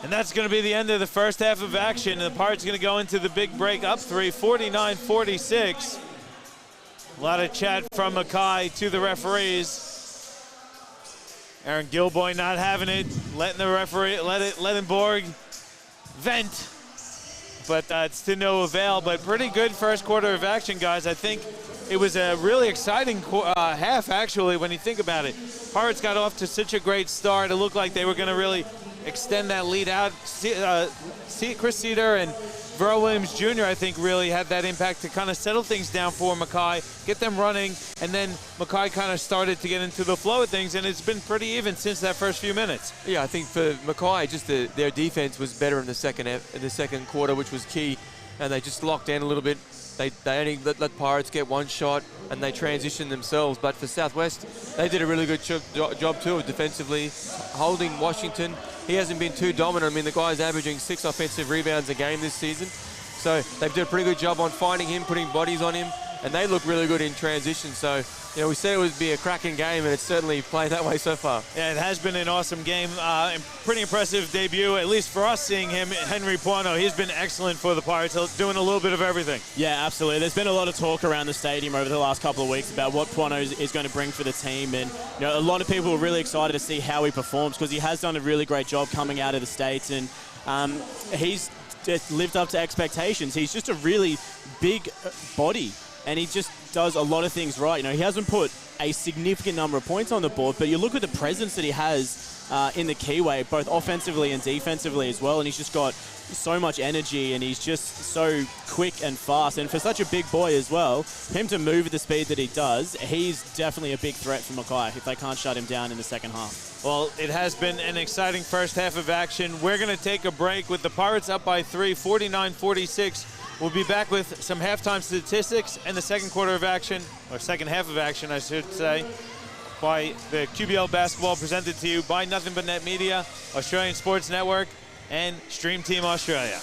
And that's going to be the end of the first half of action. And the Pirates going to go into the big break up 3, 49-46. A lot of chat from Mackay to the referees. Aaron Gilboy not having it, letting the referee, letting Borg vent. But it's to no avail. But pretty good first quarter of action, guys. I think it was a really exciting half, actually, when you think about it. Pirates got off to such a great start. It looked like they were going to really extend that lead out. Chris Cedar and Verl Williams Jr., I think, really had that impact to kind of settle things down for Mackay, get them running, and then Mackay kind of started to get into the flow of things, and it's been pretty even since that first few minutes. Yeah, I think for Mackay, just their defense was better in the second quarter, which was key, and they just locked in a little bit. They only let Pirates get one shot, and they transitioned themselves. But for Southwest, they did a really good job too of defensively holding Washington. He hasn't been too dominant. I mean, the guy's averaging 6 offensive rebounds a game this season. So they've done a pretty good job on finding him, putting bodies on him, and they look really good in transition. So, you know, we said it would be a cracking game, and it's certainly played that way so far. Yeah, it has been an awesome game. Pretty impressive debut, at least for us seeing him. Henry Puano, he's been excellent for the Pirates, doing a little bit of everything. Yeah, absolutely. There's been a lot of talk around the stadium over the last couple of weeks about what Puano is going to bring for the team. And, you know, a lot of people are really excited to see how he performs because he has done a really great job coming out of the States. And he's just lived up to expectations. He's just a really big body, and he just does a lot of things right. You know, he hasn't put a significant number of points on the board, but you look at the presence that he has in the keyway, both offensively and defensively as well, and he's just got so much energy, and he's just so quick and fast. And for such a big boy as well, him to move at the speed that he does, he's definitely a big threat for Mackay if they can't shut him down in the second half. Well, it has been an exciting first half of action. We're going to take a break with the Pirates up by 3, 49-46. We'll be back with some halftime statistics and the second quarter of action, or second half of action, I should say, by the QBL basketball presented to you by Nothing But Net Media, Australian Sports Network, and Stream Team Australia.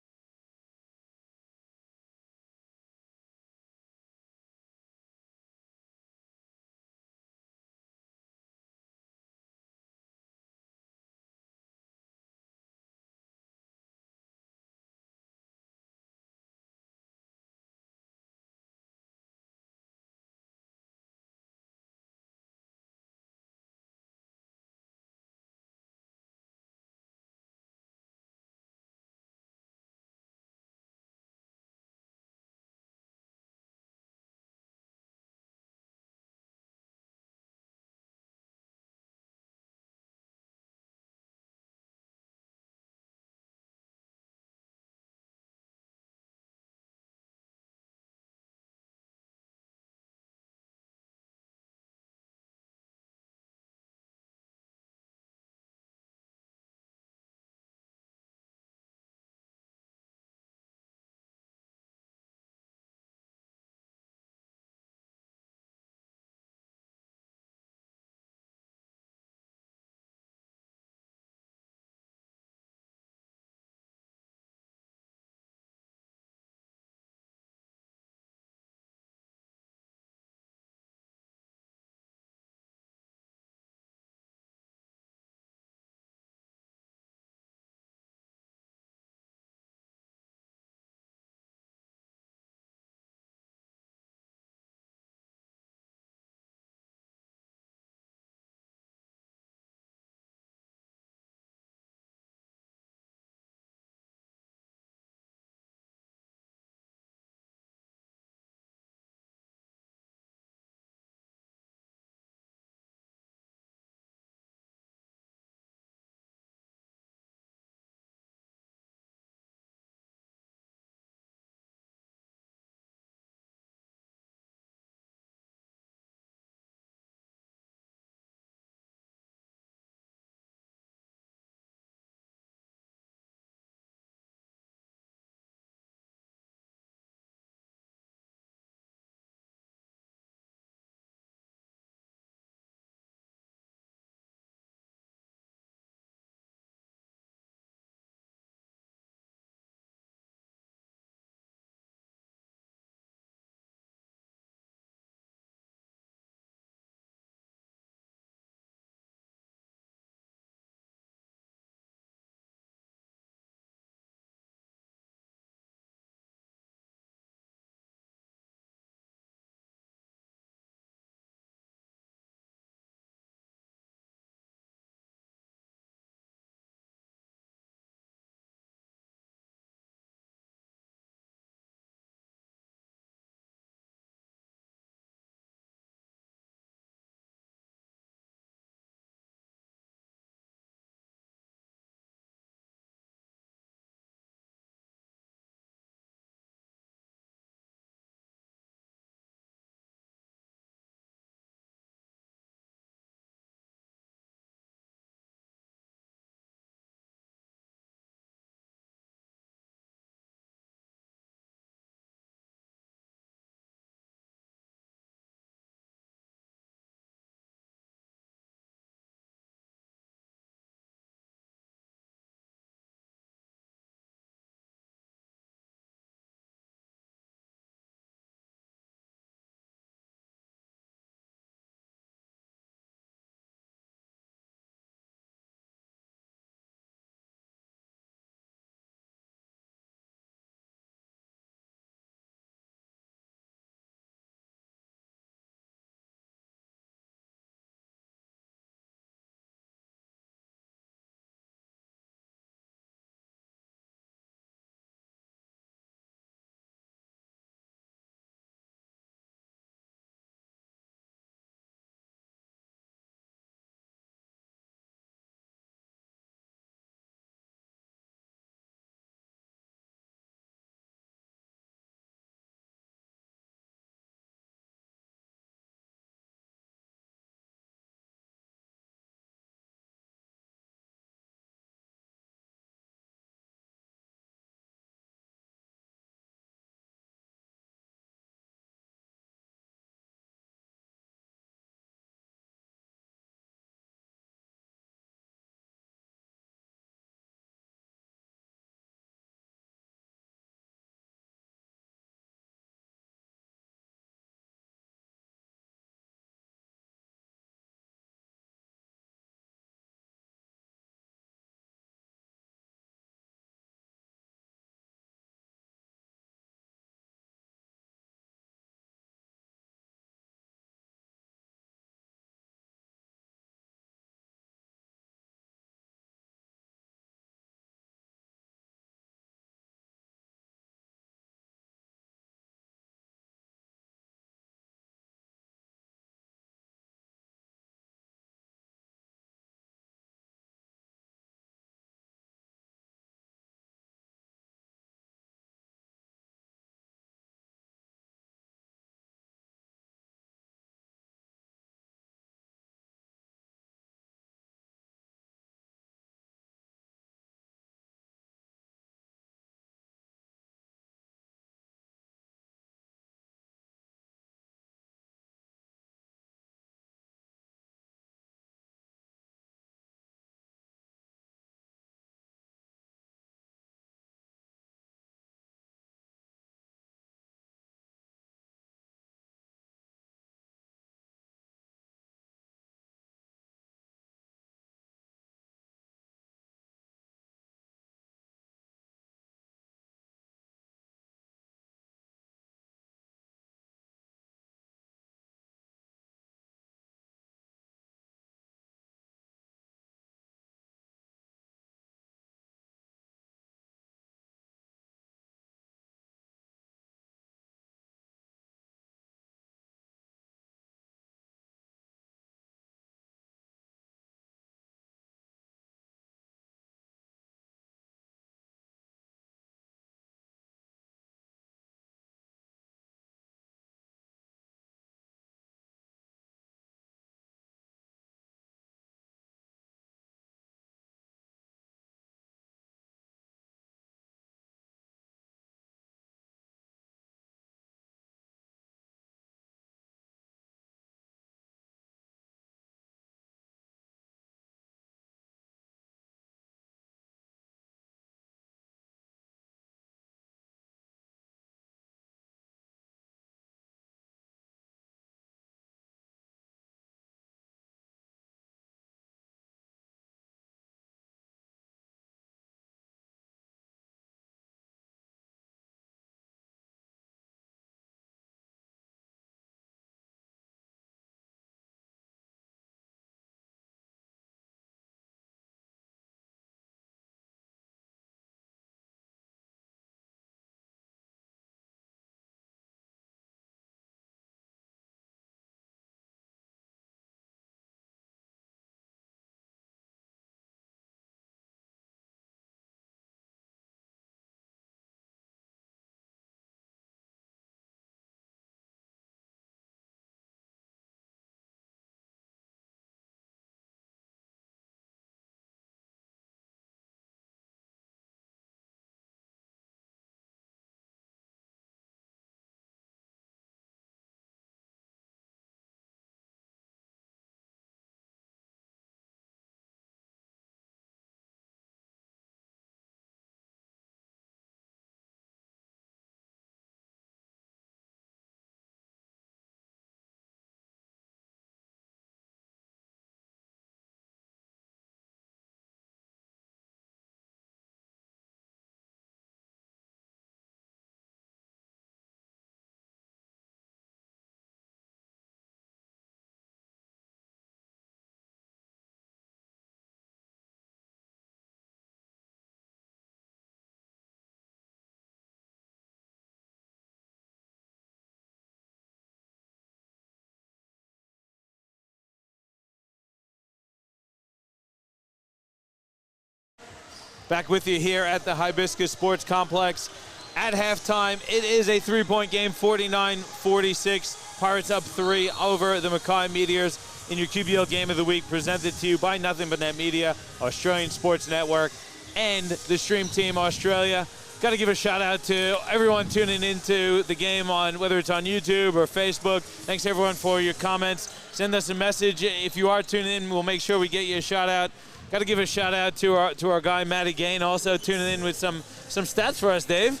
Back with you here at the Hibiscus Sports Complex. At halftime, it is a three-point game, 49-46. Pirates up 3 over the Mackay Meteors in your QBL Game of the Week, presented to you by Nothing But Net Media, Australian Sports Network, and the Stream Team Australia. Got to give a shout out to everyone tuning into the game, on whether it's on YouTube or Facebook. Thanks everyone for your comments. Send us a message if you are tuning in. We'll make sure we get you a shout out. Got to give a shout out to our guy Matty Gain, also tuning in with some stats for us, Dave.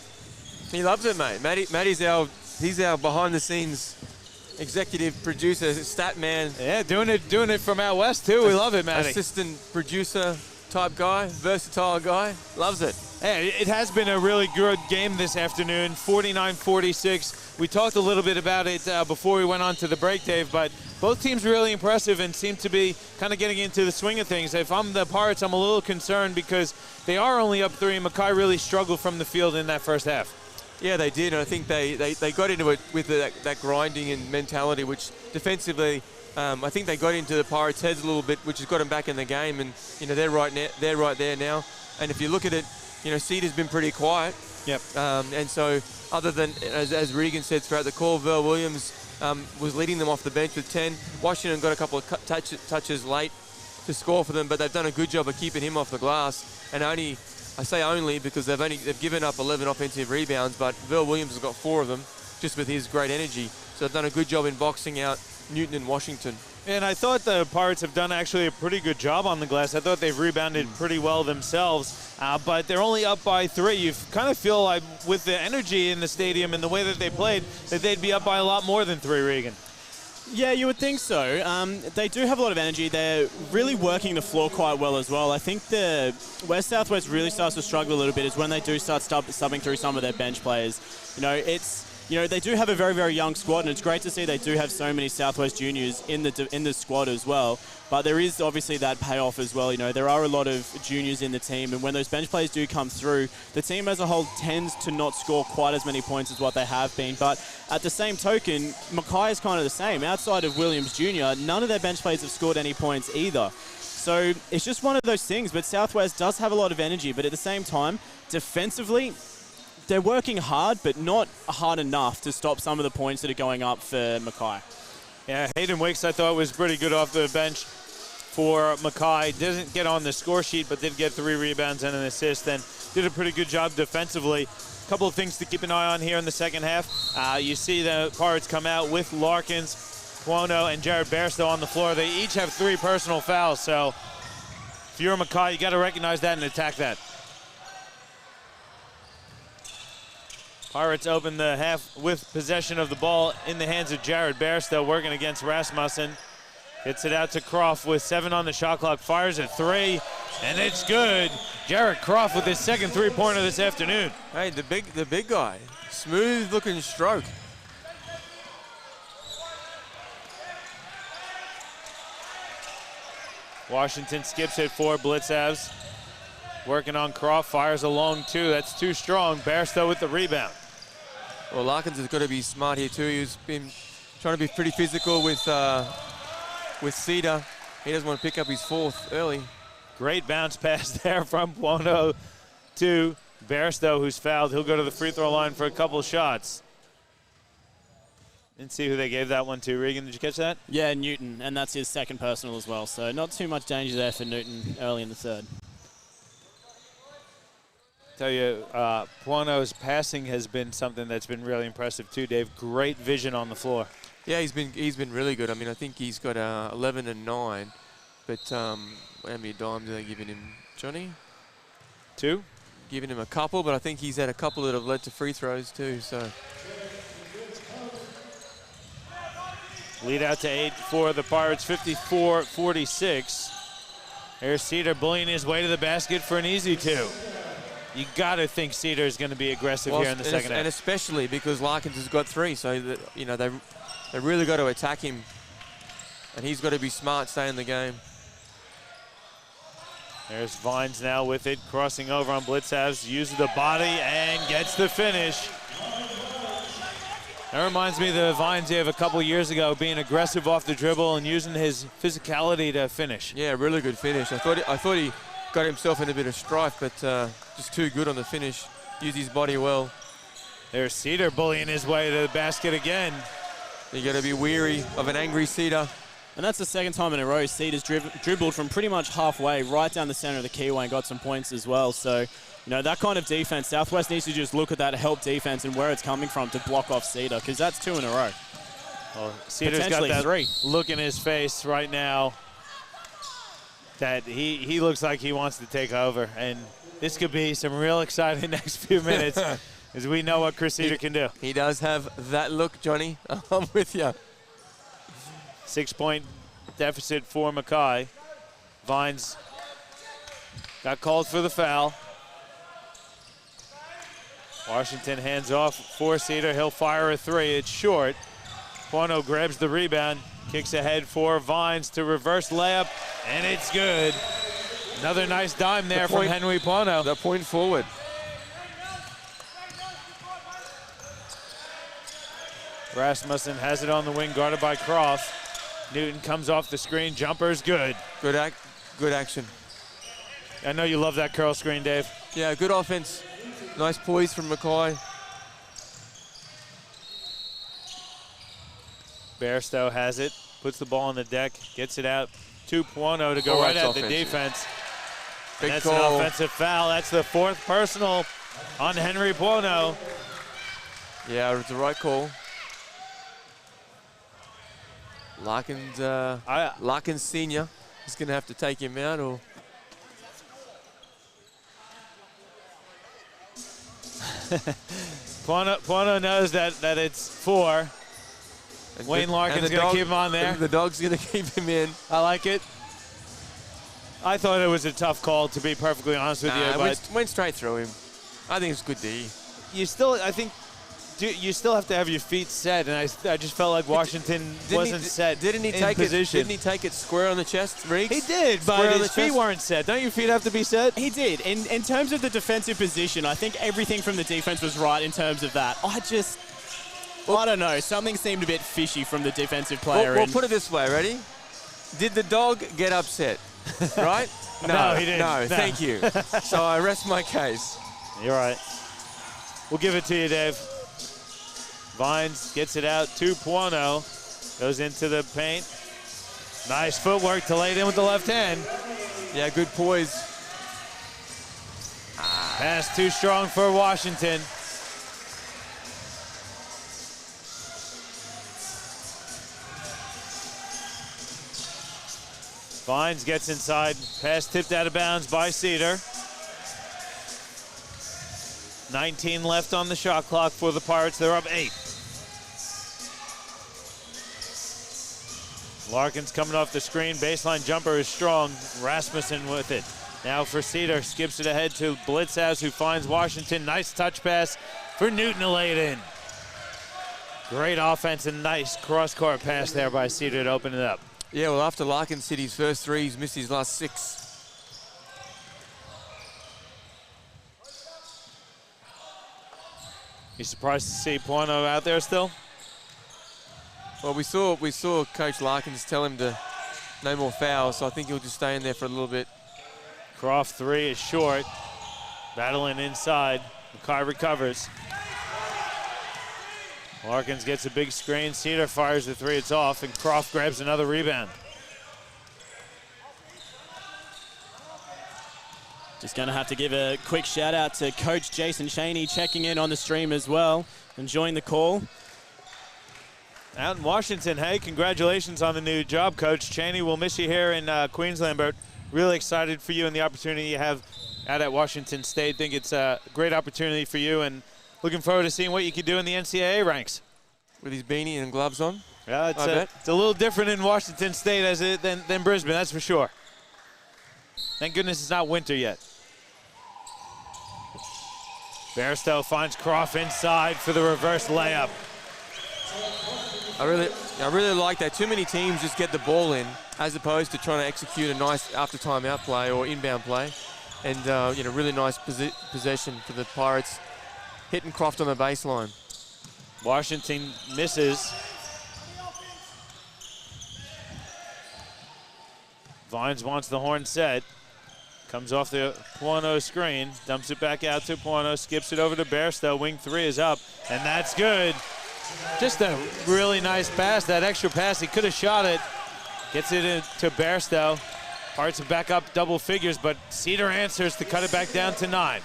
He loves it, mate. Matty's our behind the scenes executive producer, stat man. Yeah, doing it from out west too. We love it, Matty. Assistant producer type guy, versatile guy. Loves it. Hey, it has been a really good game this afternoon, 49-46. We talked a little bit about it before we went on to the break, Dave, but both teams really impressive and seem to be kind of getting into the swing of things. If I'm the Pirates, I'm a little concerned because they are only up 3, and Mackay really struggled from the field in that first half. Yeah, they did, and I think they got into it with that grinding and mentality, which defensively, I think they got into the Pirates' heads a little bit, which has got them back in the game, and they're right there now. And if you look at it, Cedar's been pretty quiet. Yep. And so, other than, as Regan said throughout the call, Verl Williams was leading them off the bench with 10. Washington got a couple of touches late to score for them, but they've done a good job of keeping him off the glass. And I say only because they've given up 11 offensive rebounds, but Verl Williams has got 4 of them just with his great energy. So they've done a good job in boxing out Newton and Washington. And I thought the Pirates have done actually a pretty good job on the glass. I thought they've rebounded pretty well themselves, but they're only up by 3. You kind of feel like with the energy in the stadium and the way that they played, that they'd be up by a lot more than 3, Regan. Yeah, you would think so. They do have a lot of energy. They're really working the floor quite well as well. I think where Southwest really starts to struggle a little bit is when they do start subbing through some of their bench players. They do have a very, very young squad, and it's great to see they do have so many Southwest juniors in the squad as well. But there is obviously that payoff as well. There are a lot of juniors in the team, and when those bench players do come through, the team as a whole tends to not score quite as many points as what they have been. But at the same token, Mackay is kind of the same. Outside of Williams Jr., none of their bench players have scored any points either. So it's just one of those things. But Southwest does have a lot of energy, but at the same time, defensively, they're working hard, but not hard enough to stop some of the points that are going up for Mackay. Yeah, Hayden Wicks, I thought, was pretty good off the bench for Mackay. Doesn't get on the score sheet, but did get 3 rebounds and an assist, and did a pretty good job defensively. A couple of things to keep an eye on here in the second half. You see the Pirates come out with Larkins, Cuono, and Jared Bairstow on the floor. They each have 3 personal fouls, so if you're Mackay, you got to recognize that and attack that. Pirates open the half with possession of the ball in the hands of Jared Bairstow, working against Rasmussen. Gets it out to Croft with 7 on the shot clock, fires at 3, and it's good. Jared Croft with his second 3-pointer this afternoon. Hey, the big guy, smooth looking stroke. Washington skips it for Blitzavs. Working on Croft, fires a long 2. That's too strong. Bairstow with the rebound. Well, Larkins has got to be smart here too. He's been trying to be pretty physical with Cedar. He doesn't want to pick up his 4th early. Great bounce pass there from Cuono to Bairstow, who's fouled. He'll go to the free throw line for a couple shots. Didn't see who they gave that one to. Regan, did you catch that? Yeah, Newton, and that's his second personal as well. So not too much danger there for Newton early in the third. Tell you, Cuono's passing has been something that's been really impressive too, Dave. Great vision on the floor. Yeah, he's been really good. I mean, I think he's got 11 and 9, but how many dimes are they giving him, Johnny? 2. Giving him a couple, but I think he's had a couple that have led to free throws too. So lead out to 8 for the Pirates, 54-46. Here's Cedar bullying his way to the basket for an easy 2. You got to think Cedar is going to be aggressive here in the second half. And especially because Larkins has got 3, so that, they really got to attack him. And he's got to be smart, stay in the game. There's Vines now with it, crossing over on Blitzavs, uses the body and gets the finish. That reminds me of the Vines of a couple years ago, being aggressive off the dribble and using his physicality to finish. Yeah, really good finish. I thought got himself in a bit of strife, but just too good on the finish. Used his body well. There's Cedar bullying his way to the basket again. You got to be weary of an angry Cedar. And that's the second time in a row Cedar's dribbled from pretty much halfway right down the center of the keyway and got some points as well. So, that kind of defense, Southwest needs to just look at that help defense and where it's coming from to block off Cedar, because that's 2 in a row. Well, Cedar's got that 3. look in his face right now that he looks like he wants to take over. And this could be some real exciting next few minutes as we know what Chris Cedar can do. He does have that look, Johnny. I'm with you. 6-point deficit for Mackay. Vines got called for the foul. Washington hands off for Cedar. He'll fire a 3. It's short. Pono grabs the rebound, kicks ahead for Vines to reverse layup, and it's good. Another nice dime there from Henry Pono. The point forward. Rasmussen has it on the wing, guarded by Croft. Newton comes off the screen, jumper's good. Good action. I know you love that curl screen, Dave. Yeah, good offense. Nice poise from Mackay. Bairstow has it, puts the ball on the deck, gets it out to Pono to go right at the defense. Big That's call. an offensive foul. That's the 4th personal on Henry Pono. Yeah, it's the right call. Larkins Senior is going to have to take him out, or Pono knows that it's 4. Wayne Larkin's going to keep him on there. The dog's going to keep him in. I like it. I thought it was a tough call, to be perfectly honest with you. But went straight through him. I think it's good D. You still have to have your feet set, and I just felt like Washington wasn't set. Didn't he take position. Didn't he take it square on the chest, Reeks? He did, but his feet weren't set. Don't your feet have to be set? He did. In terms of the defensive position, I think everything from the defense was right in terms of that. I don't know. Something seemed a bit fishy from the defensive player. Well, put it this way. Ready? Did the dog get upset? Right? No, he didn't. No, thank you. So I rest my case. You're right. We'll give it to you, Dave. Vines gets it out to Pono. Goes into the paint. Nice footwork to lay it in with the left hand. Yeah, good poise. Pass too strong for Washington. Vines gets inside. Pass tipped out of bounds by Cedar. 19 left on the shot clock for the Pirates. They're up 8. Larkins coming off the screen. Baseline jumper is strong. Rasmussen with it. Now for Cedar. Skips it ahead to Blitzhouse, who finds Washington. Nice touch pass for Newton to lay it in. Great offense and nice cross-court pass there by Cedar to open it up. Yeah, well, after Larkins hit his first 3, he's missed his last 6. You surprised to see Pono out there still? Well, we saw Coach Larkins tell him to no more fouls, so I think he'll just stay in there for a little bit. Croft 3 is short. Battling inside. Mackay recovers. Larkins gets a big screen. Cedar fires the 3. It's off, and Croft grabs another rebound. Just going to have to give a quick shout out to Coach Jason Cheney checking in on the stream as well, enjoying the call. Out in Washington, hey, congratulations on the new job, Coach Cheney. We'll miss you here in Queensland, but really excited for you and the opportunity you have out at Washington State. Think it's a great opportunity for you, and looking forward to seeing what you can do in the NCAA ranks. With his beanie and gloves on? Yeah, it's a little different in Washington State than Brisbane, that's for sure. Thank goodness it's not winter yet. Bairstow finds Croft inside for the reverse layup. I really like that. Too many teams just get the ball in as opposed to trying to execute a nice after timeout play or inbound play. And, really nice possession for the Pirates. Hitting Croft on the baseline. Washington misses. Vines wants the horn set. Comes off the Puano screen, dumps it back out to Puano, skips it over to Bairstow. Wing 3 is up, and that's good. Just a really nice pass. That extra pass, he could have shot it. Gets it into Bairstow. Hearts back up double figures, but Cedar answers to cut it back down to 9.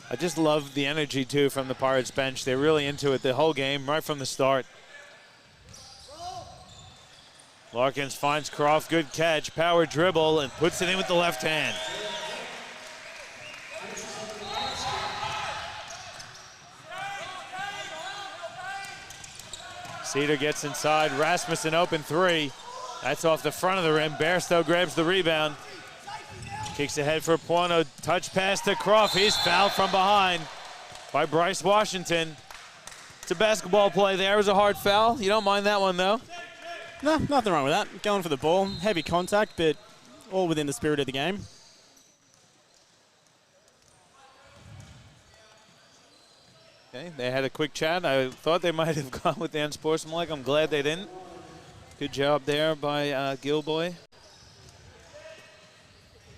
I just love the energy, too, from the Pirates bench. They're really into it the whole game, right from the start. Larkins finds Croft, good catch, power dribble, and puts it in with the left hand. Cedar gets inside, Rasmussen open 3. That's off the front of the rim. Bairstow grabs the rebound. Kicks ahead for Puano, touch pass to Croft. He's fouled from behind by Bryce Washington. It's a basketball play there. It was a hard foul. You don't mind that one, though? No, nothing wrong with that. Going for the ball, heavy contact, but all within the spirit of the game. Okay, they had a quick chat. I thought they might have gone with the unsportsmanlike. I'm glad they didn't. Good job there by Gilboy.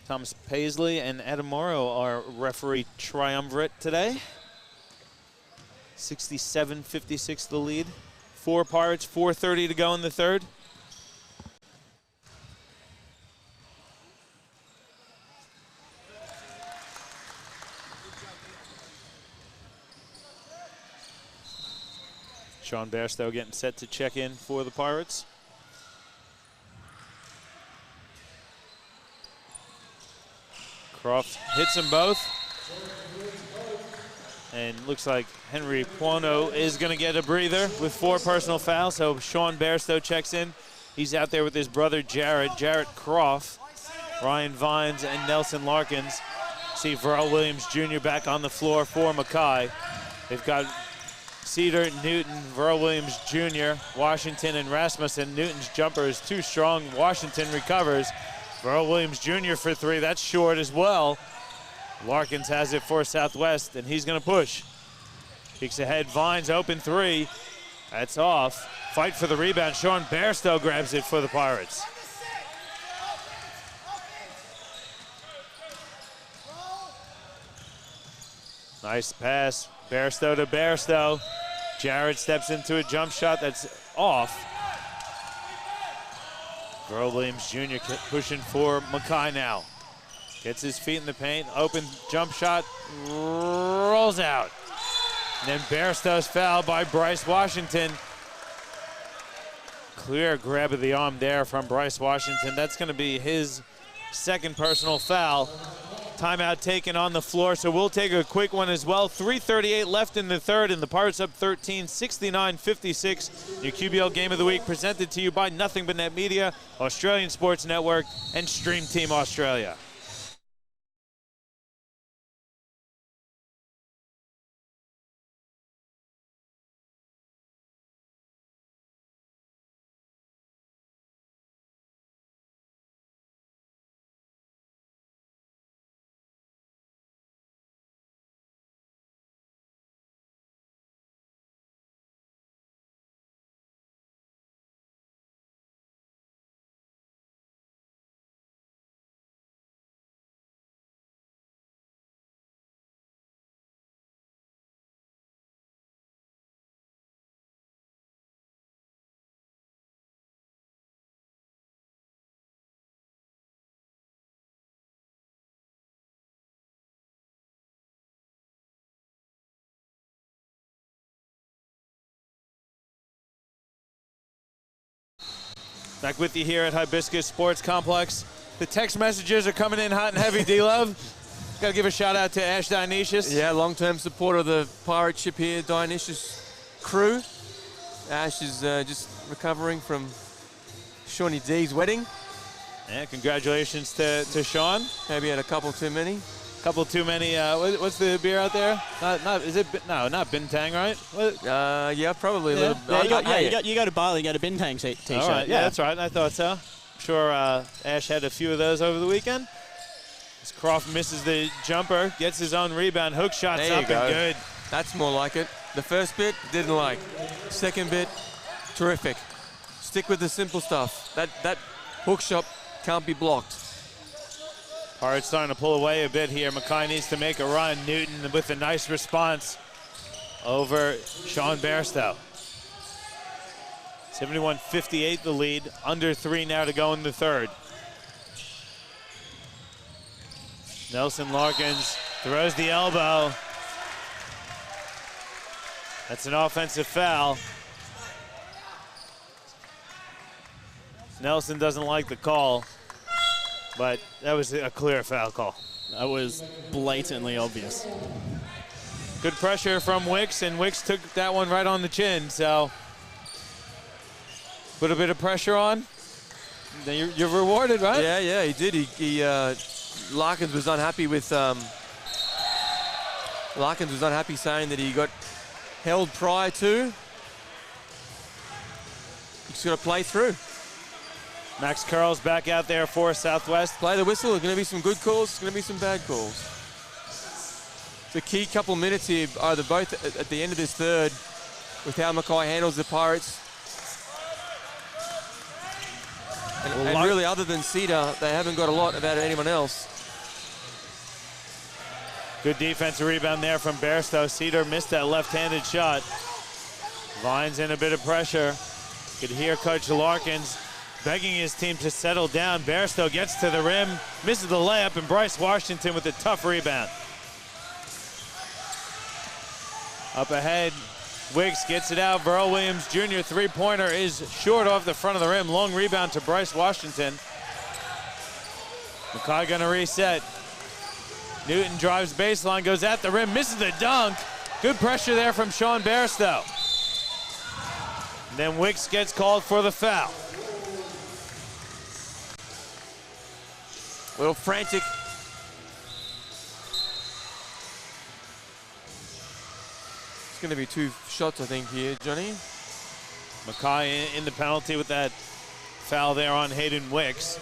Thomas Paisley and Adam Morrow are referee triumvirate today. 67-56 the lead. 4 Pirates, 4:30 to go in the third. Sean Bairstow getting set to check in for the Pirates. Croft hits them both. And looks like Henry Puano is going to get a breather with 4 personal fouls. So Sean Bairstow checks in. He's out there with his brother Jarrett Croft, Ryan Vines, and Nelson Larkins. See Verl Williams Jr. back on the floor for Mackay. They've got Cedar, Newton, Verl Williams Jr., Washington, and Rasmussen. Newton's jumper is too strong. Washington recovers. Verl Williams Jr. for 3. That's short as well. Larkins has it for Southwest, and he's going to push. Kicks ahead, Vines open 3. That's off. Fight for the rebound. Sean Bairstow grabs it for the Pirates. Nice pass. Bairstow to Bairstow. Jarrett steps into a jump shot that's off. Verl Williams Jr. pushing for Mackay now. Gets his feet in the paint, open jump shot, rolls out. And then Bairstow's fouled by Bryce Washington. Clear grab of the arm there from Bryce Washington. That's going to be his second personal foul. Timeout taken on the floor, so we'll take a quick one as well. 3:38 left in the third, and the Pirates up 13, 69-56. Your QBL Game of the Week presented to you by Nothing But Net Media, Australian Sports Network, and Stream Team Australia. Back with you here at Hibiscus Sports Complex. The text messages are coming in hot and heavy, D-Love. Got to give a shout out to Ash Dionysius. Yeah, long-term supporter of the pirate ship here, Dionysius crew. Ash is just recovering from Shawnee D's wedding. Yeah, congratulations to Sean. Maybe had a couple too many. Couple too many. What's the beer out there? Not Bintang, right? What? Yeah, probably Yeah, a little. you go to Bali, you got a Bintang t-shirt. All right, yeah, that's right. I thought so. I'm sure Ash had a few of those over the weekend. As Croft misses the jumper, gets his own rebound, hook shots up and good. That's more like it. The first bit, didn't like. Second bit, terrific. Stick with the simple stuff. That hook shot can't be blocked. Pirates starting to pull away a bit here. Mackay needs to make a run. Newton with a nice response over Sean Bairstow. 71-58 the lead. Under 3 now to go in the third. Nelson Larkins throws the elbow. That's an offensive foul. Nelson doesn't like the call, but that was a clear foul call. That was blatantly obvious. Good pressure from Wicks, and Wicks took that one right on the chin, so put a bit of pressure on. Then you're rewarded, right? Yeah, he did. Larkins was unhappy with Larkins was unhappy saying that he got held prior to. You just got to play through. Max Curl's back out there for Southwest. Play the whistle. There's going to be some good calls. There's going to be some bad calls. It's a key couple minutes here, either both at the end of this third, with how Mackay handles the Pirates. And really, other than Cedar, they haven't got a lot about anyone else. Good defensive rebound there from Bairstow. Cedar missed that left-handed shot. Vines in a bit of pressure. Could hear Coach Larkins begging his team to settle down. Bairstow gets to the rim, misses the layup, and Bryce Washington with a tough rebound. Up ahead, Wiggs gets it out. Verl Williams Jr. three-pointer is short off the front of the rim. Long rebound to Bryce Washington. Mackay gonna reset. Newton drives baseline, goes at the rim, misses the dunk. Good pressure there from Sean Bairstow. And then Wicks gets called for the foul. A little frantic. It's going to be 2 shots, I think, here, Johnny. Mackay in the penalty with that foul there on Hayden Wicks.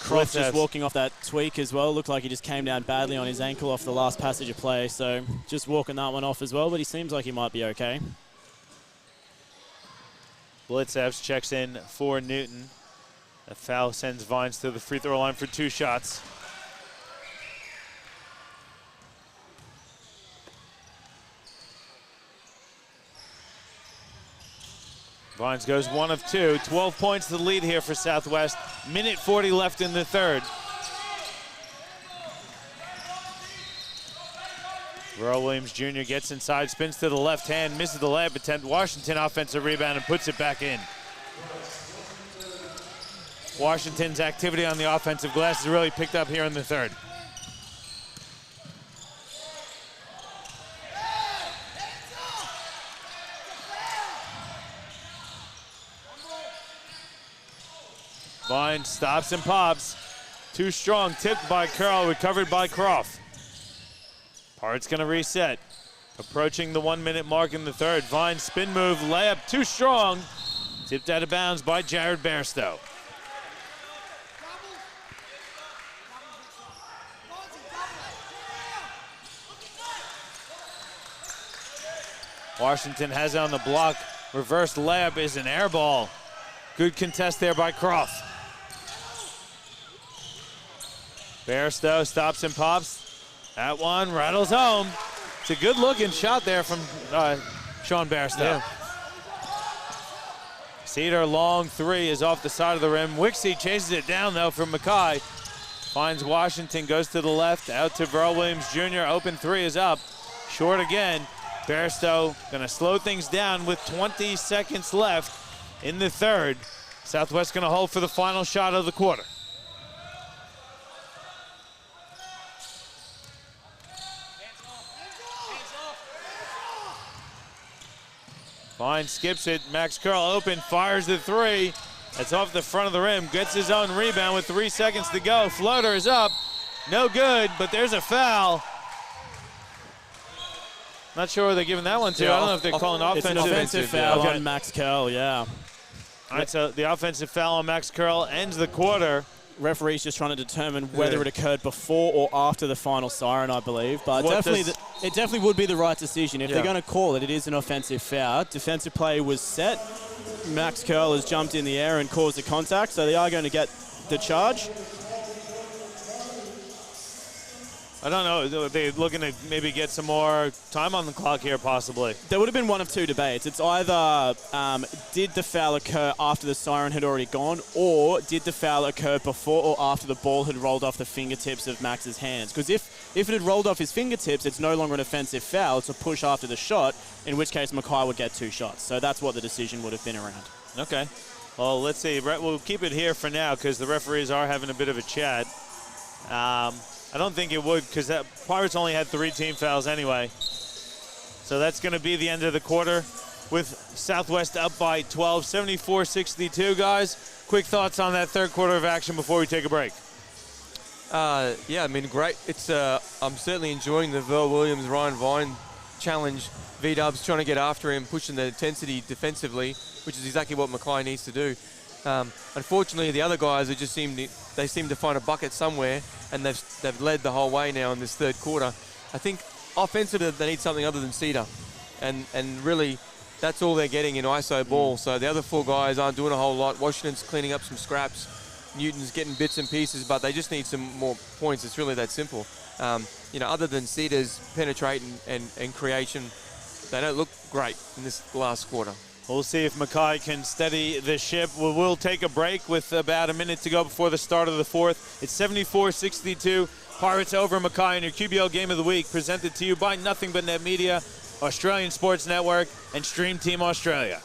Cross just walking off that tweak as well. Looked like he just came down badly on his ankle off the last passage of play. So just walking that one off as well, but he seems like he might be okay. Blitzevs checks in for Newton. A foul sends Vines to the free throw line for 2 shots. Vines goes 1 of 2. 12 points to the lead here for Southwest. Minute 40 left in the third. Verl Williams Jr. gets inside, spins to the left hand, misses the layup attempt. Washington offensive rebound and puts it back in. Washington's activity on the offensive glass has really picked up here in the third. Vine stops and pops. Too strong, tipped by Curl, recovered by Croft. Pirates gonna reset. Approaching the 1-minute mark in the third. Vine spin move, layup, too strong. Tipped out of bounds by Jared Bairstow. Washington has it on the block. Reverse layup is an air ball. Good contest there by Croft. Bairstow stops and pops. That one rattles home. It's a good looking shot there from Sean Bairstow. Yeah. Cedar long 3 is off the side of the rim. Wixie chases it down though from Mackay. Finds Washington, goes to the left, out to Verl Williams Jr. Open 3 is up. Short again. Bairstow gonna slow things down with 20 seconds left in the third. Southwest gonna hold for the final shot of the quarter. Vine skips it, Max Curl open, fires the 3. That's off the front of the rim, gets his own rebound with 3 seconds to go. Floater is up, no good, but there's a foul. Not sure who they're giving that one to. I don't know if they're calling it's offensive. an offensive foul Okay. on Max Curl, yeah. All right, so the offensive foul on Max Curl ends the quarter. referee's just trying to determine whether it occurred before or after the final siren, I believe. But it definitely would be the right decision. If they're going to call it, it is an offensive foul. Defensive play was set. Max Curl has jumped in the air and caused the contact, so they are going to get the charge. I don't know. They're looking to maybe get some more time on the clock here, possibly. There would have been one of two debates. It's either did the foul occur after the siren had already gone, or did the foul occur before or after the ball had rolled off the fingertips of Max's hands? Because if it had rolled off his fingertips, it's no longer an offensive foul. It's a push after the shot, in which case Mackay would get 2 shots. So that's what the decision would have been around. Okay. Well, let's see. We'll keep it here for now because the referees are having a bit of a chat. I don't think it would because that Pirates only had 3 team fouls anyway. So that's going to be the end of the quarter with Southwest up by 12, 74-62, guys. Quick thoughts on that third quarter of action before we take a break. Yeah, I mean, great. It's I'm certainly enjoying the Verl Williams, Ryan Vine challenge. V-Dub's trying to get after him, pushing the intensity defensively, which is exactly what Mackay needs to do. Unfortunately, the other guys seem to find a bucket somewhere, and they've led the whole way now in this third quarter. I think offensively they need something other than Cedar, and really that's all they're getting in ISO ball. So the other 4 guys aren't doing a whole lot. Washington's cleaning up some scraps. Newton's getting bits and pieces, but they just need some more points. It's really that simple. Other than Cedar's penetrate and creation, they don't look great in this last quarter. We'll see if Mackay can steady the ship. We'll take a break with about a minute to go before the start of the fourth. It's 74-62. Pirates over Mackay in your QBL Game of the Week, presented to you by Nothing But Net Media, Australian Sports Network, and Stream Team Australia.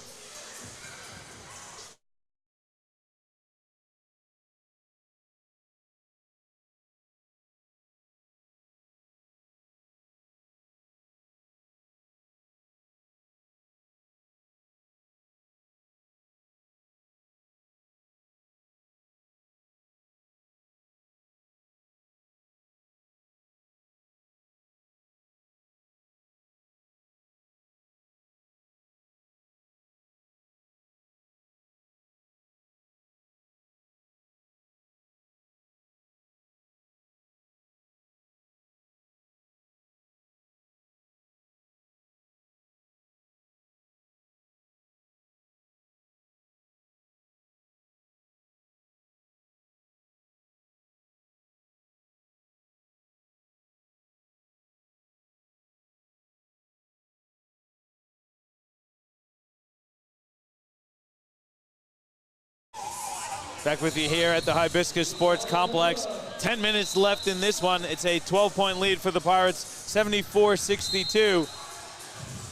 Back with you here at the Hibiscus Sports Complex. 10 minutes left in this one. It's a 12-point lead for the Pirates, 74-62.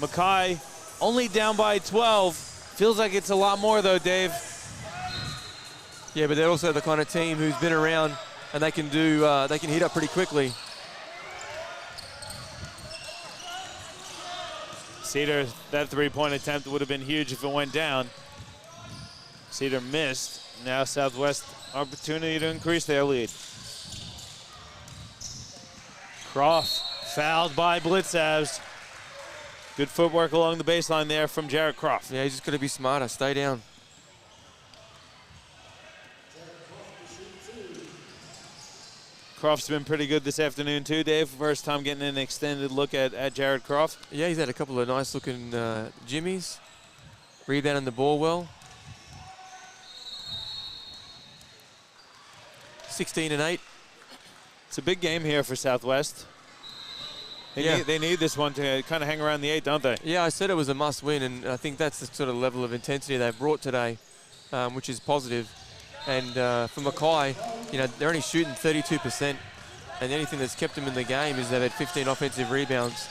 Mackay only down by 12. Feels like it's a lot more though, Dave. Yeah, but they're also the kind of team who's been around and they can hit up pretty quickly. Cedar, that 3-point attempt would have been huge if it went down. Cedar missed. Now Southwest opportunity to increase their lead. Croft fouled by Blitzavs. Good footwork along the baseline there from Jared Croft. Yeah, he's just going to be smarter. Stay down. Croft's been pretty good this afternoon too, Dave. First time getting an extended look at Jared Croft. Yeah, he's had a couple of nice looking jimmies. Rebounding the ball well. 16 and 8. It's a big game here for Southwest. They need this one to kind of hang around the 8, don't they? Yeah, I said it was a must win, and I think that's the sort of level of intensity they've brought today, which is positive. And for Mackay, they're only shooting 32%, and anything that's kept them in the game is they've had 15 offensive rebounds.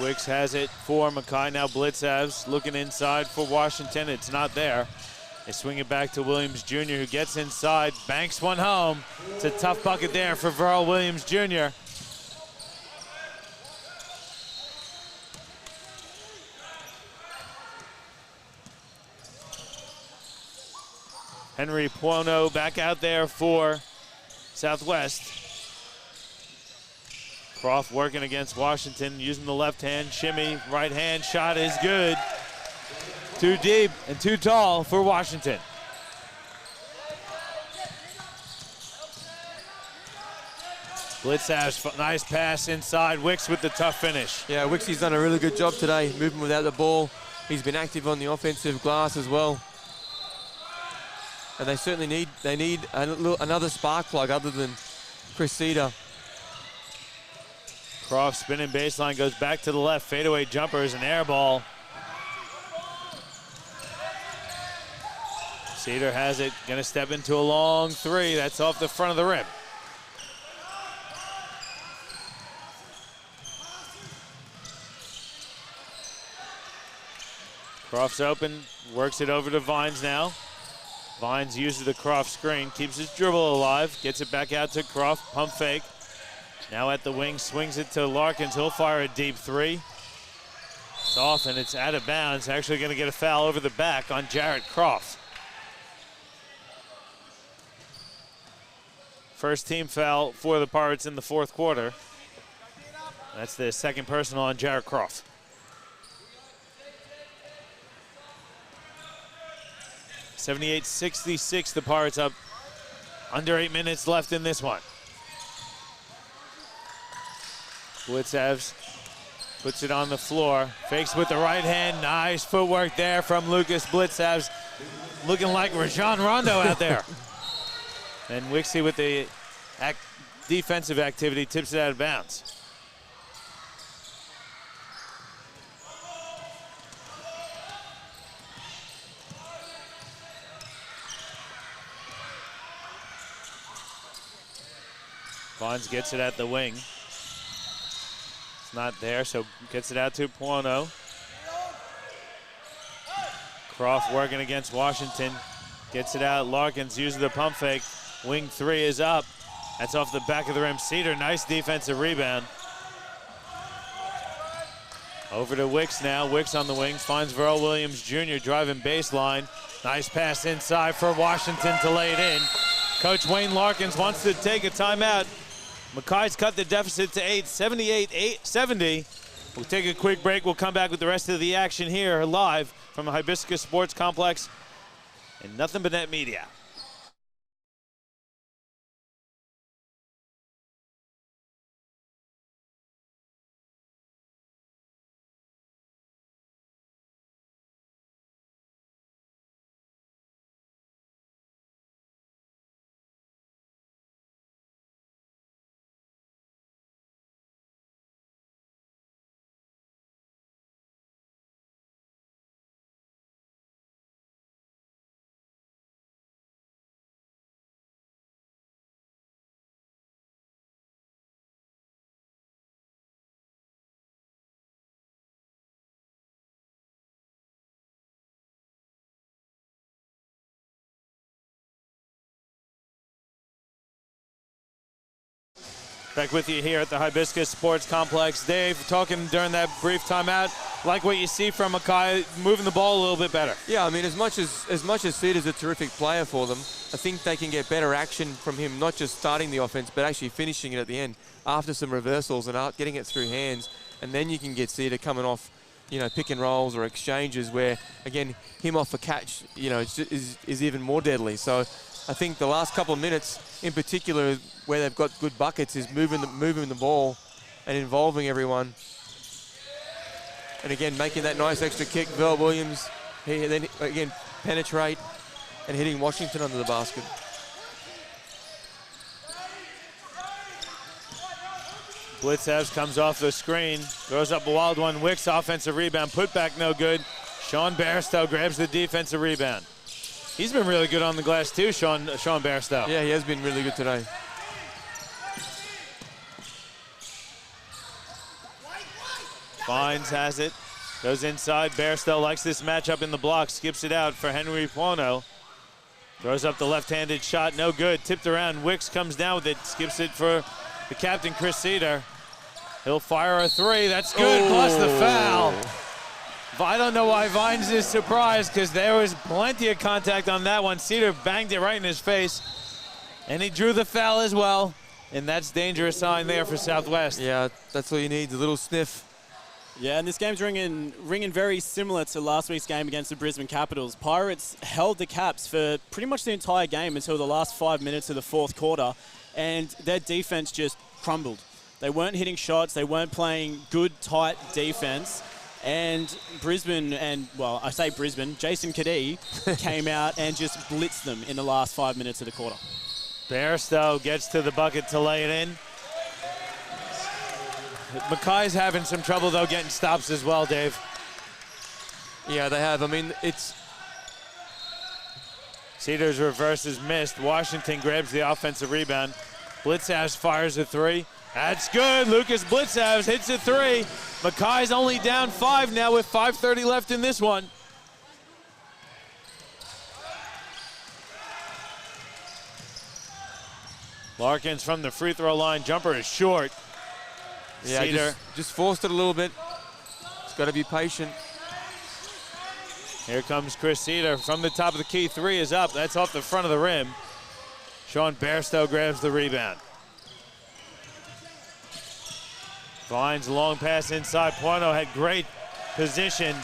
Wicks has it for Mackay. Now Blitzavs looking inside for Washington. It's not there. They swing it back to Williams Jr., who gets inside, banks one home. It's a tough bucket there for Verl Williams Jr. Henry Puono back out there for Southwest. Croft working against Washington, using the left hand, shimmy, right hand shot is good. Too deep and too tall for Washington. Blitzav's nice pass inside. Wicks with the tough finish. Yeah, Wixie's done a really good job today, moving without the ball. He's been active on the offensive glass as well. And they certainly need another spark plug other than Chris Cedar. Croft spinning baseline, goes back to the left. Fadeaway jumper is an air ball. Cedar has it, gonna step into a long three. That's off the front of the rim. Croft's open, works it over to Vines now. Vines uses the Croft screen, keeps his dribble alive, gets it back out to Croft, pump fake. Now at the wing, swings it to Larkins. He'll fire a deep three. It's off and it's out of bounds. Actually gonna get a foul over the back on Jarrett Croft. First team foul for the Pirates in the fourth quarter. That's the second personal on Jarrett Croft. (78-66), the Pirates up. Under 8 minutes left in this one. Blitzavs puts it on the floor. Fakes with the right hand. Nice footwork there from Lucas Blitzavs. Looking like Rajon Rondo out there. And Wixie with the defensive activity tips it out of bounds. Vines gets it at the wing. It's not there, so gets it out to Puono. Croft working against Washington. Gets it out. Larkins uses the pump fake. Wing three is up. That's off the back of the rim. Cedar, nice defensive rebound. Over to Wicks now. Wicks on the wings. Finds Verl Williams Jr. driving baseline. Nice pass inside for Washington to lay it in. Coach Wayne Larkins wants to take a timeout. Mackay's cut the deficit to 8, 78-70. We'll take a quick break. We'll come back with the rest of the action here live from the Hibiscus Sports Complex and Nothing But Net Media. Back with you here at the Hibiscus Sports Complex. Dave, talking during that brief timeout, like what you see from Mackay, moving the ball a little bit better. Yeah, I mean, as much as Cedar's a terrific player for them, I think they can get better action from him, not just starting the offense, but actually finishing it at the end after some reversals and getting it through hands. And then you can get Cedar coming off, you know, pick and rolls or exchanges where, again, him off a catch, you know, is even more deadly. So I think the last couple of minutes, in particular, where they've got good buckets, is moving the ball and involving everyone. And again, making that nice extra kick. Verl Williams, then again, penetrate and hitting Washington under the basket. Blitzavs comes off the screen, throws up a wild one. Wicks offensive rebound, put back no good. Sean Bairstow grabs the defensive rebound. He's been really good on the glass too, Sean Bairstow. Yeah, he has been really good today. Vines has it, goes inside. Bairstow likes this matchup in the block, skips it out for Henry Puono. Throws up the left-handed shot, no good. Tipped around, Wicks comes down with it, skips it for the captain, Chris Cedar. He'll fire a three, that's good, plus the foul. I don't know why Vines is surprised, because there was plenty of contact on that one. Cedar banged it right in his face, and he drew the foul as well, and that's dangerous sign there for Southwest. Yeah, that's all you need, a little sniff. Yeah, and this game's ringing very similar to last week's game against the Brisbane Capitals. Pirates held the Caps for pretty much the entire game until the last 5 minutes of the fourth quarter, and their defense just crumbled. They weren't hitting shots. They weren't playing good, tight defense. And Brisbane, I say Brisbane, Jason Kadee came out and just blitzed them in the last 5 minutes of the quarter. Bairstow gets to the bucket to lay it in. Mackay's having some trouble, though, getting stops as well, Dave. Yeah, they have. I mean, it's... Cedars reverse is missed. Washington grabs the offensive rebound. Blitzhouse fires a three. That's good. Lucas Blitzhouse hits a three. Mackay's only down 5 now with 5:30 left in this one. Larkins from the free throw line. Jumper is short. Yeah, Cedar. just forced it a little bit. It's got to be patient. Here comes Chris Cedar from the top of the key. 3 is up. That's off the front of the rim. Sean Bairstow grabs the rebound. Vines long pass inside. Puono had great position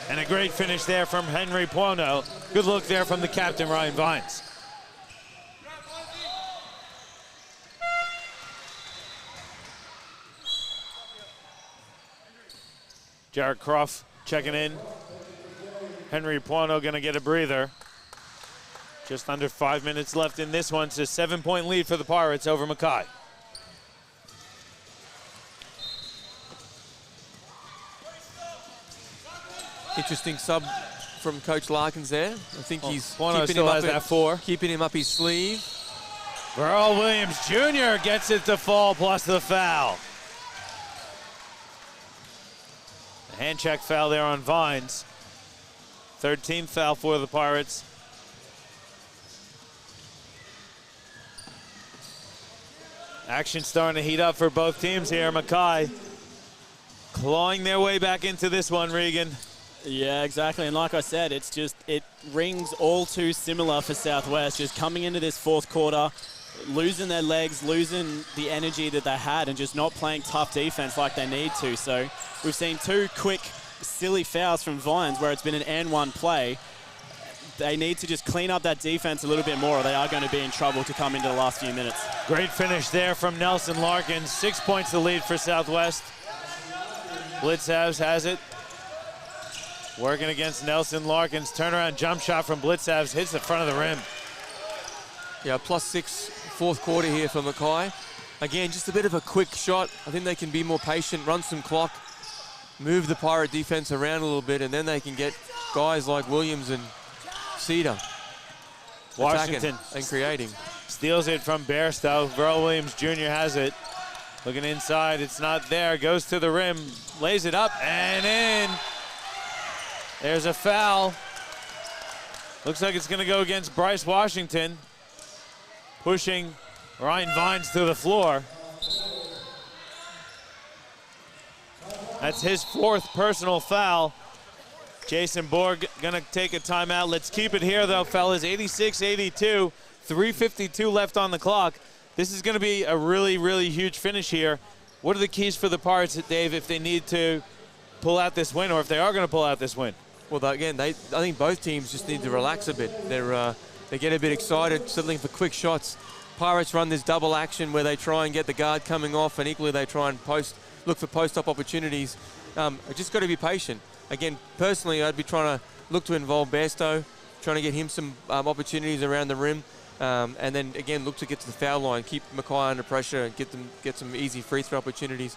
and a great finish there from Henry Puono. Good look there from the captain, Ryan Vines. Jared Croft checking in. Henry Puono gonna get a breather. Just under 5 minutes left in this one. It's a 7-point lead for the Pirates over Mackay. Interesting sub from Coach Larkins there. I think he's keeping him up his sleeve. Verl Williams Jr. gets it to fall plus the foul. The hand check foul there on Vines. 13th foul for the Pirates. Action starting to heat up for both teams here. Mackay clawing their way back into this one, Regan. Yeah, exactly. And like I said, it rings all too similar for Southwest. Just coming into this fourth quarter, losing their legs, losing the energy that they had, and just not playing tough defense like they need to. So we've seen 2 quick, silly fouls from Vines where it's been an and one play. They need to just clean up that defense a little bit more, or they are going to be in trouble to come into the last few minutes. Great finish there from Nelson Larkins. 6 points the lead for Southwest. Blitzhouse has it. Working against Nelson Larkins. Turnaround jump shot from Blitzhouse. Hits the front of the rim. Yeah, +6 fourth quarter here for Mackay. Again, just a bit of a quick shot. I think they can be more patient, run some clock, move the Pirate defense around a little bit, and then they can get guys like Williams and Cedar Washington and creating. Steals it from Bairstow. Verl Williams Jr. has it. Looking inside, it's not there. Goes to the rim, lays it up and in. There's a foul. Looks like it's going to go against Bryce Washington. Pushing Ryan Vines to the floor. That's his 4th personal foul. Jason Borg going to take a timeout. Let's keep it here, though, fellas. 86-82, 3:52 left on the clock. This is going to be a really, really huge finish here. What are the keys for the Pirates, Dave, if they need to pull out this win, or if they are going to pull out this win? Well, again, I think both teams just need to relax a bit. They get a bit excited, settling for quick shots. Pirates run this double action where they try and get the guard coming off, and equally they try and look for post-up opportunities. Just got to be patient. Again, personally, I'd be trying to look to involve Bairstow, trying to get him some opportunities around the rim, and then again look to get to the foul line, keep Mackay under pressure, and get some easy free throw opportunities.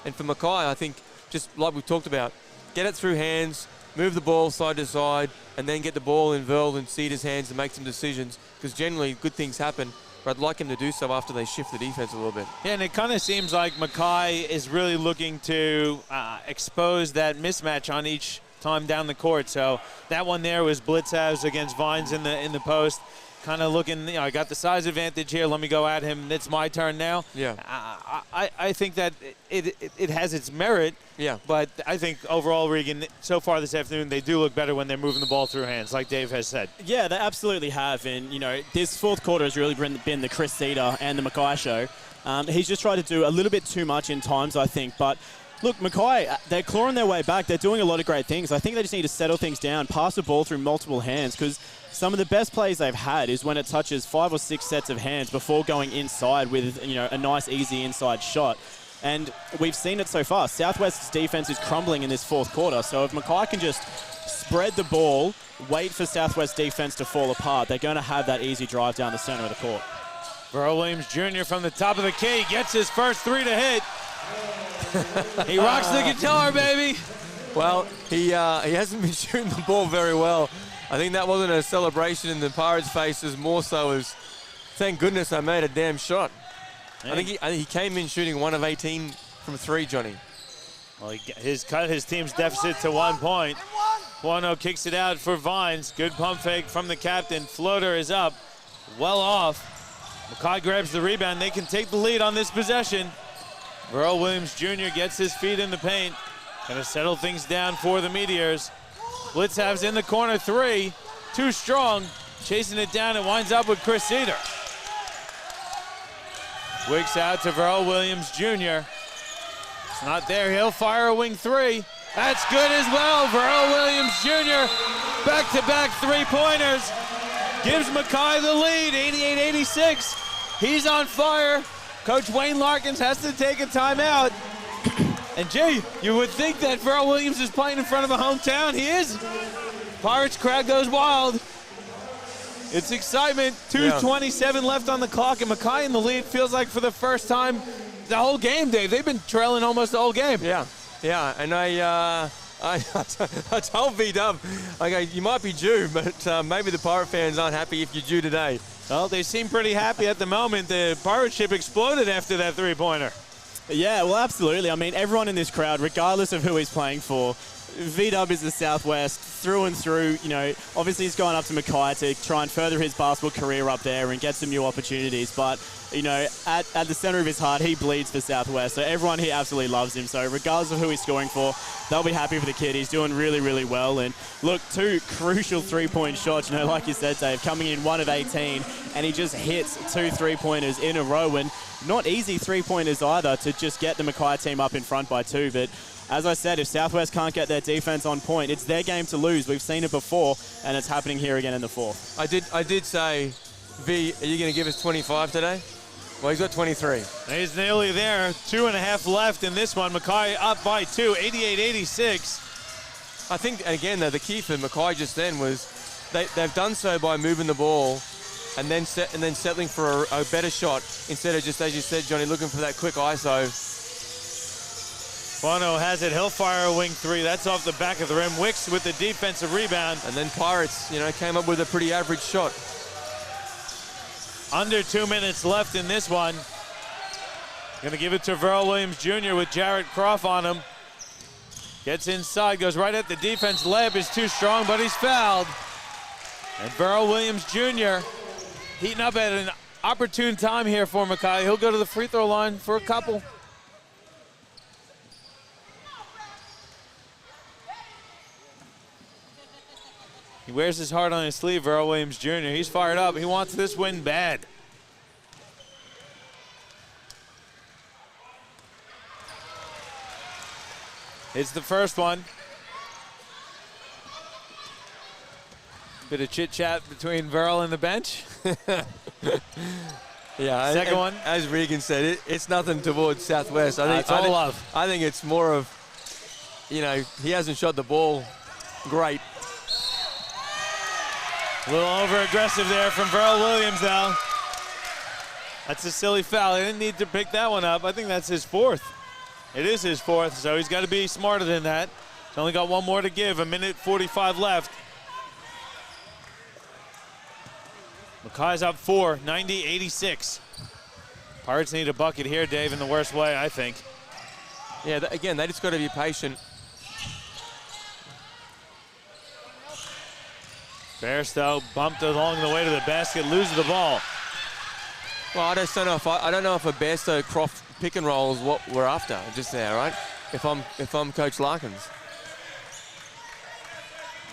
And for Mackay, I think just like we talked about, get it through hands, move the ball side to side, and then get the ball in Verl and Cedar's hands to make some decisions, because generally good things happen. But I'd like him to do so after they shift the defense a little bit. Yeah, and it kind of seems like Mackay is really looking to expose that mismatch on each time down the court. So that one there was Blitzhouse against Vines in the post. Kind of looking, I got the size advantage here. Let me go at him. It's my turn now. Yeah. I think that it has its merit. Yeah. But I think overall, Regan, so far this afternoon, they do look better when they're moving the ball through hands, like Dave has said. Yeah, they absolutely have. And, this fourth quarter has really been the Chris Cedar and the Mackay show. He's just tried to do a little bit too much in times, I think. But Look, Mackay, they're clawing their way back. They're doing a lot of great things. I think they just need to settle things down, pass the ball through multiple hands, because some of the best plays they've had is when it touches 5 or 6 sets of hands before going inside with, a nice, easy inside shot. And we've seen it so far. Southwest's defense is crumbling in this fourth quarter. So if Mackay can just spread the ball, wait for Southwest defense to fall apart, they're going to have that easy drive down the center of the court. Verl Williams Jr. from the top of the key gets his first 3 to hit. He rocks the guitar, baby. Well, he hasn't been shooting the ball very well. I think that wasn't a celebration in the Pirates' faces, more so as, thank goodness I made a damn shot. I think he came in shooting 1 of 18 from 3, Johnny. Well, he cut his team's deficit to 1 point. Buono kicks it out for Vines. Good pump fake from the captain. Floater is up, well off. Mackay grabs the rebound. They can take the lead on this possession. Verl Williams Jr. gets his feet in the paint. Gonna settle things down for the Meteors. Blitzhav's in the corner 3. Too strong. Chasing it down. It winds up with Chris Cedar. Wicks out to Verl Williams Jr. It's not there. He'll fire a wing 3. That's good as well. Verl Williams Jr. Back-to-back 3-pointers. Gives Mackay the lead, 88-86. He's on fire. Coach Wayne Larkins has to take a timeout. And Jay, you would think that Verl Williams is playing in front of a hometown. He is. Pirates crowd goes wild. It's excitement. 2:27 left on the clock, and Mackay in the lead. Feels like for the first time the whole game, Dave. They've been trailing almost the whole game. Yeah, and I told V-Dub, I go, you might be due, but maybe the Pirate fans aren't happy if you're due today. Well, they seem pretty happy at the moment. The Pirate ship exploded after that 3-pointer. Yeah, well, absolutely. I mean, everyone in this crowd, regardless of who he's playing for, V-Dub is the Southwest through and through. Obviously he's going up to Mackay to try and further his basketball career up there and get some new opportunities. But, at the center of his heart, he bleeds for Southwest. So everyone here absolutely loves him. So regardless of who he's scoring for, they'll be happy for the kid. He's doing really, really well. And look, 2 crucial 3-point shots, like you said, Dave, coming in 1 of 18. And he just hits 2 3-pointers in a row. And not easy 3-pointers either to just get the Mackay team up in front by 2. But as I said, if Southwest can't get their defense on point, it's their game to lose. We've seen it before, and it's happening here again in the fourth. I did say, V, are you going to give us 25 today? Well, he's got 23. He's nearly there. 2.5 left in this one. Mackay up by 2, 88-86. I think, again, though, the key for Mackay just then was they've done so by moving the ball and then settling for a better shot instead of just, as you said, Johnny, looking for that quick ISO. Bono has it. He'll fire a wing 3. That's off the back of the rim. Wicks with the defensive rebound. And then Pirates, came up with a pretty average shot. Under 2 minutes left in this one. Going to give it to Verl Williams Jr. with Jarrett Croft on him. Gets inside, goes right at the defense. Layup is too strong, but he's fouled. And Verl Williams Jr. heating up at an opportune time here for Mackay. He'll go to the free throw line for a couple. He wears his heart on his sleeve, Verl Williams Jr. He's fired up. He wants this win bad. It's the first one. Bit of chit-chat between Verl and the bench. Yeah, second one. As Regan said, it's nothing towards Southwest. It's all love. I think it's more of, he hasn't shot the ball great. A little over-aggressive there from Verl Williams now. That's a silly foul. He didn't need to pick that one up. I think that's his 4th. It is his 4th, so he's got to be smarter than that. He's only got 1 more to give, 1:45 left. Mackay's up 4, 90-86. Pirates need a bucket here, Dave, in the worst way, I think. Yeah, again, they just got to be patient. Bairstow bumped along the way to the basket, loses the ball. Well, I don't know if a Bairstow Croft pick and roll is what we're after just there, right? If I'm Coach Larkins.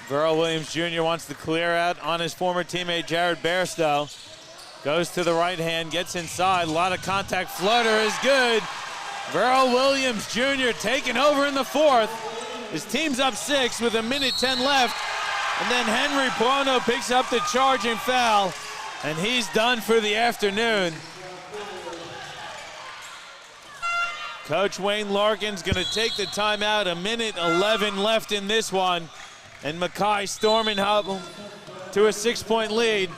Verl Williams Jr. wants to clear out on his former teammate Jared Bairstow. Goes to the right hand, gets inside, a lot of contact. Floater is good. Verl Williams Jr. taking over in the fourth. His team's up 6 with 1:10 left. And then Henry Puono picks up the charging foul, and he's done for the afternoon. Coach Wayne Larkin's going to take the timeout. 1:11 left in this one. And Mackay storming hubble to a 6-point lead.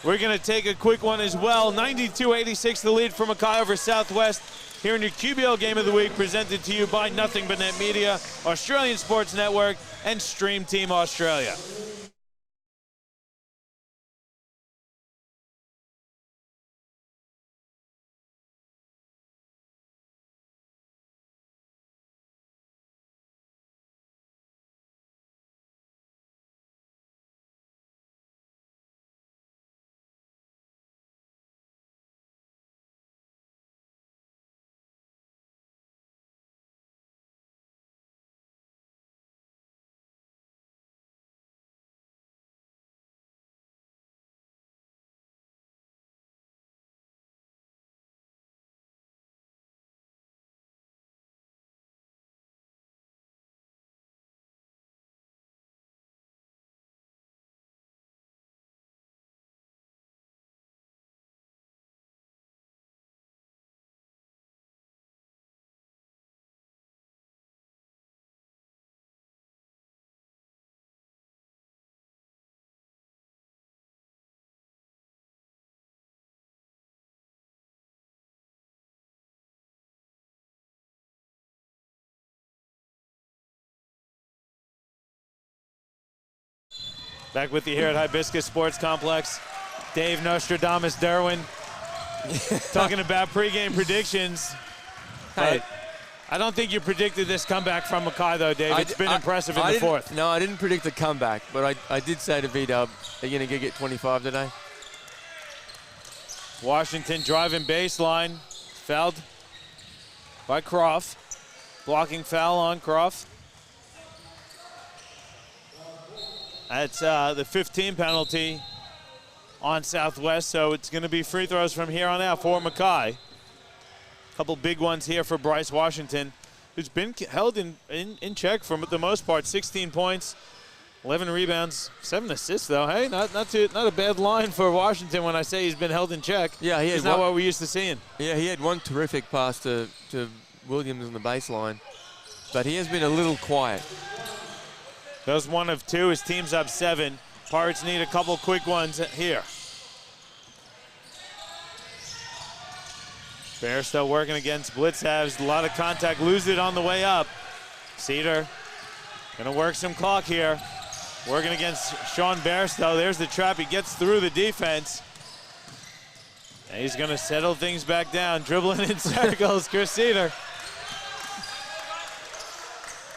We're going to take a quick one as well. 92-86 the lead for Mackay over Southwest. Here in your QBL Game of the Week, presented to you by Nothing But Net Media, Australian Sports Network, and Stream Team Australia. Back with you here at Hibiscus Sports Complex. Dave Nostradamus Derwin talking about pregame predictions. Hey. I don't think you predicted this comeback from Mackay, though, Dave. It's been impressive in the fourth. No, I didn't predict the comeback, but I did say to V-Dub, are you going to get 25 today? Washington driving baseline. Fouled by Croft. Blocking foul on Croft. That's the 15 penalty on Southwest, so it's going to be free throws from here on out for Mackay. A couple big ones here for Bryce Washington, who's been held in check for the most part. 16 points, 11 rebounds, 7 assists, though. Hey, not a bad line for Washington when I say he's been held in check. Yeah, he is not what we're used to seeing. Yeah, he had one terrific pass to Williams on the baseline, but he has been a little quiet. Goes 1 of 2. His team's up 7. Pirates need a couple quick ones here. Bairstow working against blitz halves. A lot of contact. Lose it on the way up. Cedar going to work some clock here. Working against Sean Bairstow. There's the trap. He gets through the defense. And he's going to settle things back down. Dribbling in circles. Chris Cedar.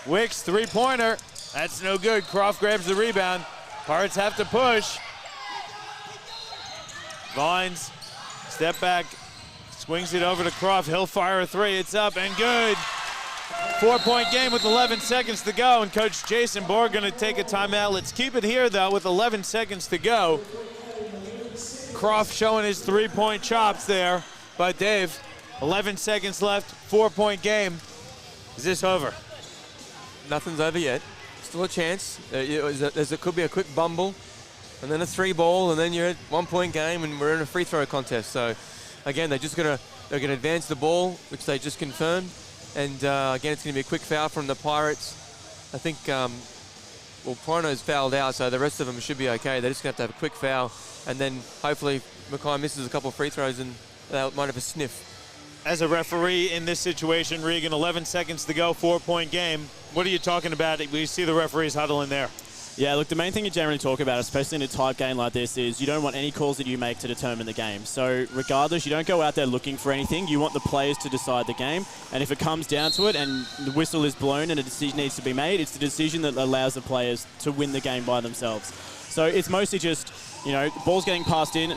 Wicks, three-pointer. That's no good. Croft grabs the rebound. Pirates have to push. Vines, step back, swings it over to Croft. He'll fire a three. It's up and good. 4-point game with 11 seconds to go, and Coach Jason Borg going to take a timeout. Let's keep it here, though, with 11 seconds to go. Croft showing his three-point chops there. But, Dave, 11 seconds left, 4-point game. Is this over? Nothing's over yet. Still a chance. There could be a quick bumble, and then a 3-ball, and then you're at 1-point game, and we're in a free throw contest. So, again, they're going to advance the ball, which they just confirmed. And again, it's going to be a quick foul from the Pirates. I think, Prono's fouled out, so the rest of them should be okay. They're just going to have a quick foul, and then hopefully Mackay misses a couple of free throws, and they might have a sniff. As a referee in this situation, Regan, 11 seconds to go, 4-point game. What are you talking about? We see the referees huddling there. Yeah, look, the main thing you generally talk about, especially in a tight game like this, is you don't want any calls that you make to determine the game. So regardless, you don't go out there looking for anything. You want the players to decide the game. And if it comes down to it and the whistle is blown and a decision needs to be made, it's the decision that allows the players to win the game by themselves. So it's mostly just, the ball's getting passed in,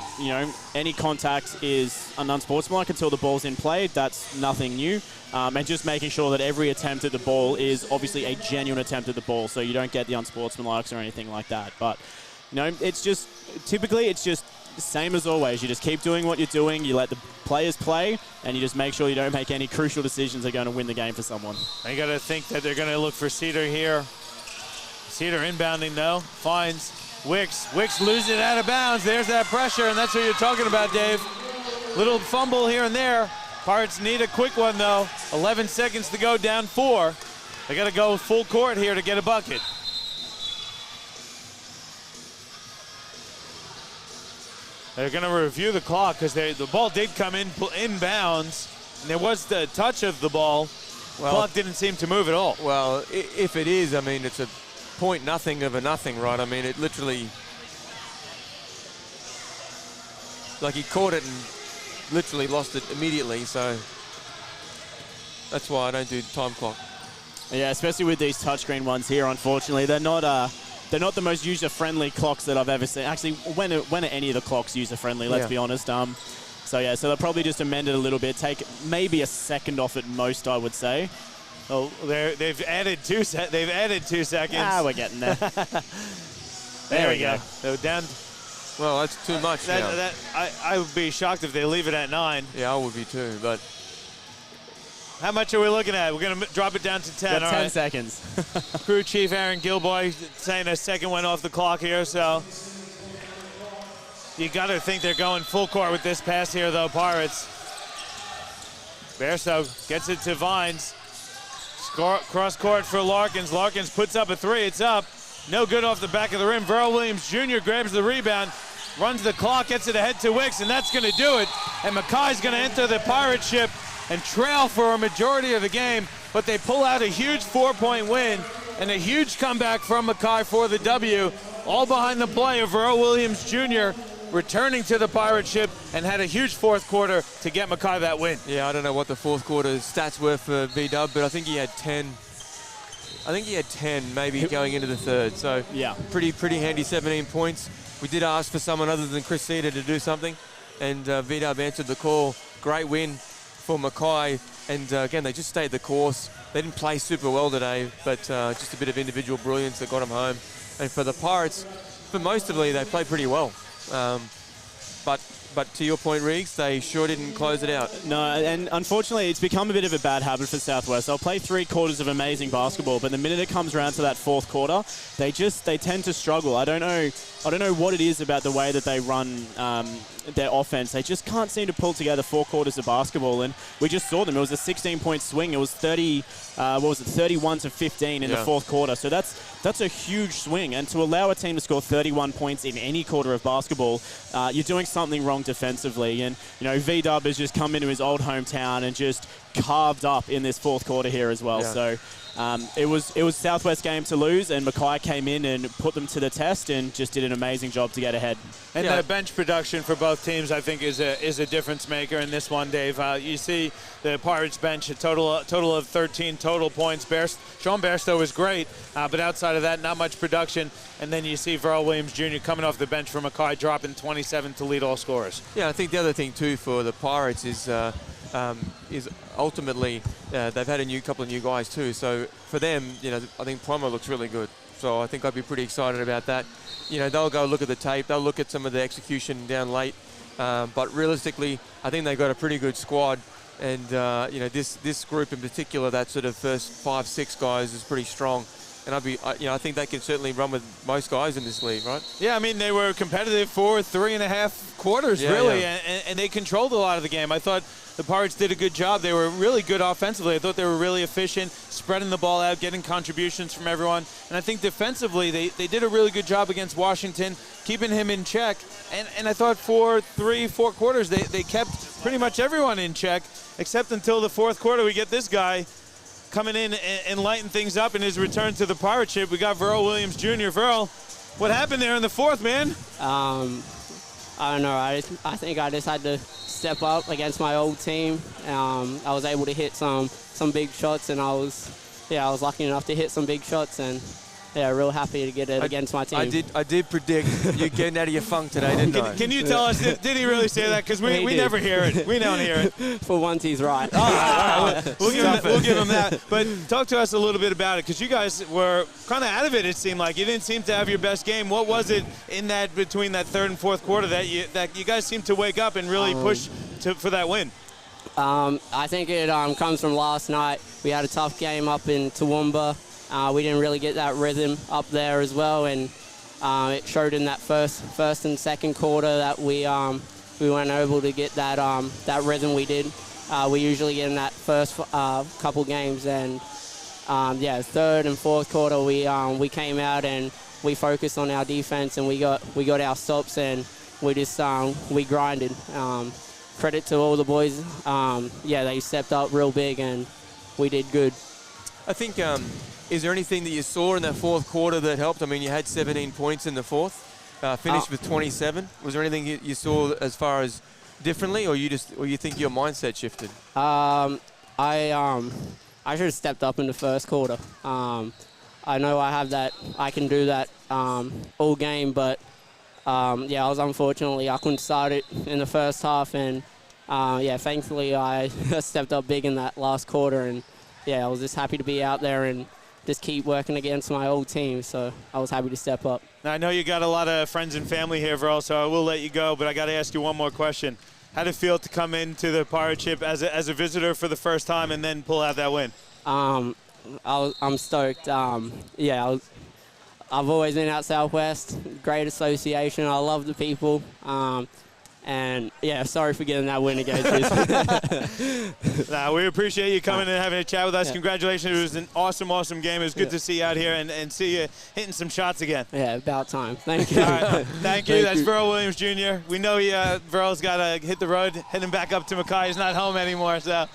any contact is an unsportsmanlike until the ball's in play. That's nothing new. And just making sure that every attempt at the ball is obviously a genuine attempt at the ball, so you don't get the unsportsmanlikes or anything like that. But, it's just, typically it's just same as always. You just keep doing what you're doing. You let the players play, and you just make sure you don't make any crucial decisions that are going to win the game for someone. I got to think that they're going to look for Cedar here. Cedar inbounding, though. Finds Wicks. Wicks loses it out of bounds. There's that pressure, and that's what you're talking about, Dave. Little fumble here and there. Pirates need a quick one, though. 11 seconds to go, down 4. They got to go full court here to get a bucket. They're going to review the clock because the ball did come in bounds, and there was the touch of the ball. Well, the clock didn't seem to move at all. Well, if it is, I mean, it's a point nothing of a nothing, right? I mean, it literally, like he caught it and literally lost it immediately, so that's why I don't do time clock. Yeah, especially with these touchscreen ones here, unfortunately. They're not the most user-friendly clocks that I've ever seen. Actually, when are any of the clocks user-friendly, let's be honest. So they'll probably just amend it a little bit, take maybe a second off at most, I would say. Oh, they've added 2 seconds. We're getting there. there we go. So down. Well, that's too much now. I would be shocked if they leave it at 9. Yeah, I would be too, but. How much are we looking at? We're going to drop it down to 10. Got 10 seconds. Crew Chief Aaron Gilboy saying a second went off the clock here, so you got to think they're going full court with this pass here, though, Pirates. Bairstow gets it to Vines. Cross court for Larkins. Larkins puts up a 3. It's up. No good off the back of the rim. Verl Williams Jr. grabs the rebound, runs the clock, gets it ahead to Wicks, and that's going to do it. And Mackay's going to enter the Pirate ship and trail for a majority of the game, but they pull out a huge 4-point win and a huge comeback from Mackay for the W, all behind the play of Verl Williams Jr. returning to the Pirate ship and had a huge fourth quarter to get Mackay that win. Yeah, I don't know what the fourth quarter stats were for V-Dub, but I think he had 10. I think he had 10 maybe going into the third, so yeah, pretty handy 17 points. We did ask for someone other than Chris Cedar to do something, and V-Dub answered the call. Great win for Mackay, and again, they just stayed the course. They didn't play super well today, but just a bit of individual brilliance that got them home. And for the Pirates, for most of the league, they played pretty well. But to your point, Riggs, they sure didn't close it out. No, and unfortunately, it's become a bit of a bad habit for Southwest. They'll play 3 quarters of amazing basketball, but the minute it comes around to that fourth quarter, they tend to struggle. I don't know what it is about the way that they run their offense. They just can't seem to pull together 4 quarters of basketball, and we just saw them. It was a 16-point swing. It was 31 to 15 in the fourth quarter. So that's a huge swing, and to allow a team to score 31 points in any quarter of basketball, you're doing something wrong defensively. And V-Dub has just come into his old hometown and just carved up in this fourth quarter here as well. Yeah. So it was Southwest game to lose, and Mackay came in and put them to the test and just did an amazing job to get ahead. And the bench production for both teams, I think, is a difference maker in this one, Dave. You see the Pirates bench a total of 13 total points. Sean Bairstow was great, but outside of that, not much production. And then you see Verl Williams Jr. coming off the bench for Mackay, dropping 27 to lead all scorers. Yeah, I think the other thing too for the Pirates is ultimately they've had a couple of new guys too. So for them, I think Promo looks really good. So I think I'd be pretty excited about that. They'll go look at the tape. They'll look at some of the execution down late. But realistically, I think they've got a pretty good squad. And this group in particular, that sort of first 5-6 guys, is pretty strong. And I think they can certainly run with most guys in this league, right? Yeah, I mean, they were competitive for 3.5 quarters, really, yeah. And they controlled a lot of the game. I thought the Pirates did a good job. They were really good offensively. I thought they were really efficient, spreading the ball out, getting contributions from everyone. And I think defensively, they did a really good job against Washington, keeping him in check. And I thought for 3-4 quarters, they kept pretty much everyone in check, except until the fourth quarter. We get this guy coming in and lighten things up in his return to the Pirate ship. We got Verl Williams Jr. Verl, what happened there in the fourth, man? I don't know. I think I just had to step up against my old team. I was able to hit some big shots, and I was lucky enough to hit some big shots, and yeah, real happy to get it against my team. I did predict you getting out of your funk today, didn't I? Can you tell us, did he really say that? Because we never hear it. We don't hear it. For once, he's right. All right. We'll give him that. But talk to us a little bit about it, because you guys were kind of out of it, it seemed like. You didn't seem to have your best game. What was it in that between that third and fourth quarter that you guys seemed to wake up and really push for that win? I think it comes from last night. We had a tough game up in Toowoomba. We didn't really get that rhythm up there as well, and it showed in that first and second quarter that we weren't able to get that rhythm we did. We usually get in that first couple games, and third and fourth quarter we came out and we focused on our defense, and we got our stops, and we just we grinded. Credit to all the boys. They stepped up real big, and we did good. I think, is there anything that you saw in that fourth quarter that helped? I mean, you had 17 points in the fourth, finished with 27. Was there anything you saw as far as differently, or you think your mindset shifted? I should have stepped up in the first quarter. I know I can do that all game, but I was unfortunately I couldn't start it in the first half, and thankfully I stepped up big in that last quarter, and I was just happy to be out there and just keep working against my old team, so I was happy to step up. Now, I know you got a lot of friends and family here, Verl, so I will let you go, but I got to ask you one more question. How did it feel to come into the Pirate Ship as a visitor for the first time and then pull out that win? I'm stoked. I've always been out Southwest, great association. I love the people. Sorry for getting that win against us. We appreciate you coming and having a chat with us. Yeah. Congratulations. It was an awesome game. It was good to see you out here and see you hitting some shots again. Yeah, about time. Thank you. All right. Thank you. That's Verl Williams Jr. We know Verl's got to hit the road, heading back up to Mackay. He's not home anymore, so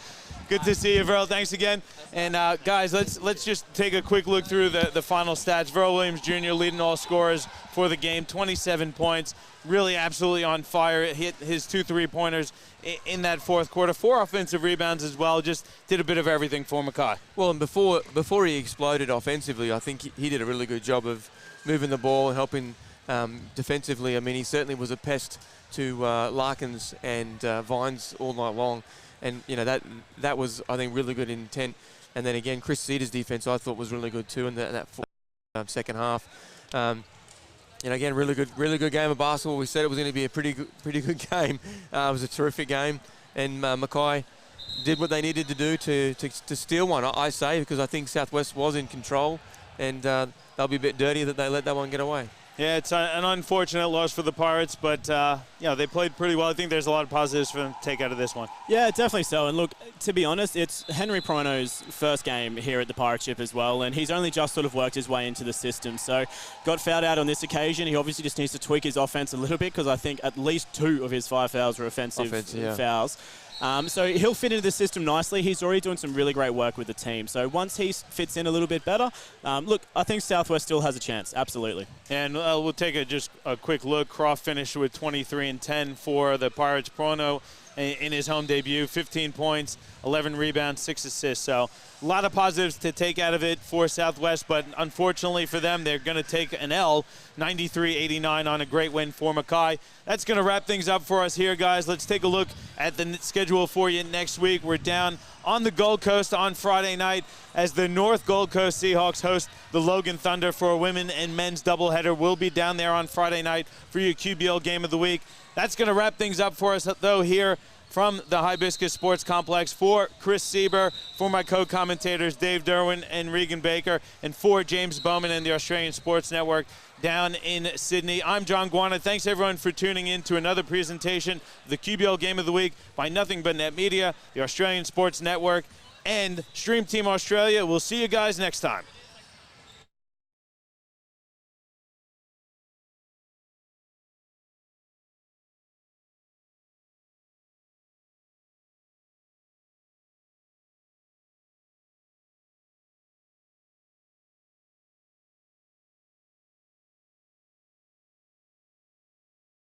good to see you, Verl. Thanks again. And guys, let's just take a quick look through the final stats. Verl Williams Jr. leading all scorers for the game, 27 points. Really absolutely on fire. Hit his 2 3-pointers in that fourth quarter. 4 offensive rebounds as well. Just did a bit of everything for Mackay. Well, and before he exploded offensively, I think he did a really good job of moving the ball and helping defensively. I mean, he certainly was a pest to Larkins and Vines all night long. And, that was, I think, really good intent. And then, again, Chris Cedar's defense, I thought, was really good, too, in that second half. Again, really good game of basketball. We said it was going to be a pretty good game. It was a terrific game. And Mackay did what they needed to do to steal one, I say, because I think Southwest was in control. And they'll be a bit dirty that they let that one get away. Yeah, it's an unfortunate loss for the Pirates, but they played pretty well. I think there's a lot of positives for them to take out of this one. Yeah, definitely so. And look, to be honest, it's Henry Prono's first game here at the Pirate Ship as well, and he's only just sort of worked his way into the system. So got fouled out on this occasion. He obviously just needs to tweak his offense a little bit, because I think at least 2 of his 5 fouls were offensive fouls. So he'll fit into the system nicely. He's already doing some really great work with the team. So once he fits in a little bit better, look, I think Southwest still has a chance, absolutely. And we'll take just a quick look. Croft finished with 23 and 10 for the Pirates. Prono in his home debut, 15 points, 11 rebounds, 6 assists. So a lot of positives to take out of it for Southwest, but unfortunately for them, they're going to take an L, 93-89 on a great win for Mackay. That's going to wrap things up for us here, guys. Let's take a look at the schedule for you next week. We're down on the Gold Coast on Friday night as the North Gold Coast Seahawks host the Logan Thunder for a women and men's doubleheader. We'll be down there on Friday night for your QBL Game of the Week. That's going to wrap things up for us, though, here from the Hibiscus Sports Complex. For Chris Sieber, for my co-commentators Dave Derwin and Regan Baker, and for James Bowman and the Australian Sports Network down in Sydney, I'm John Guana. Thanks, everyone, for tuning in to another presentation of the QBL Game of the Week by Nothing But Net Media, the Australian Sports Network, and Stream Team Australia. We'll see you guys next time.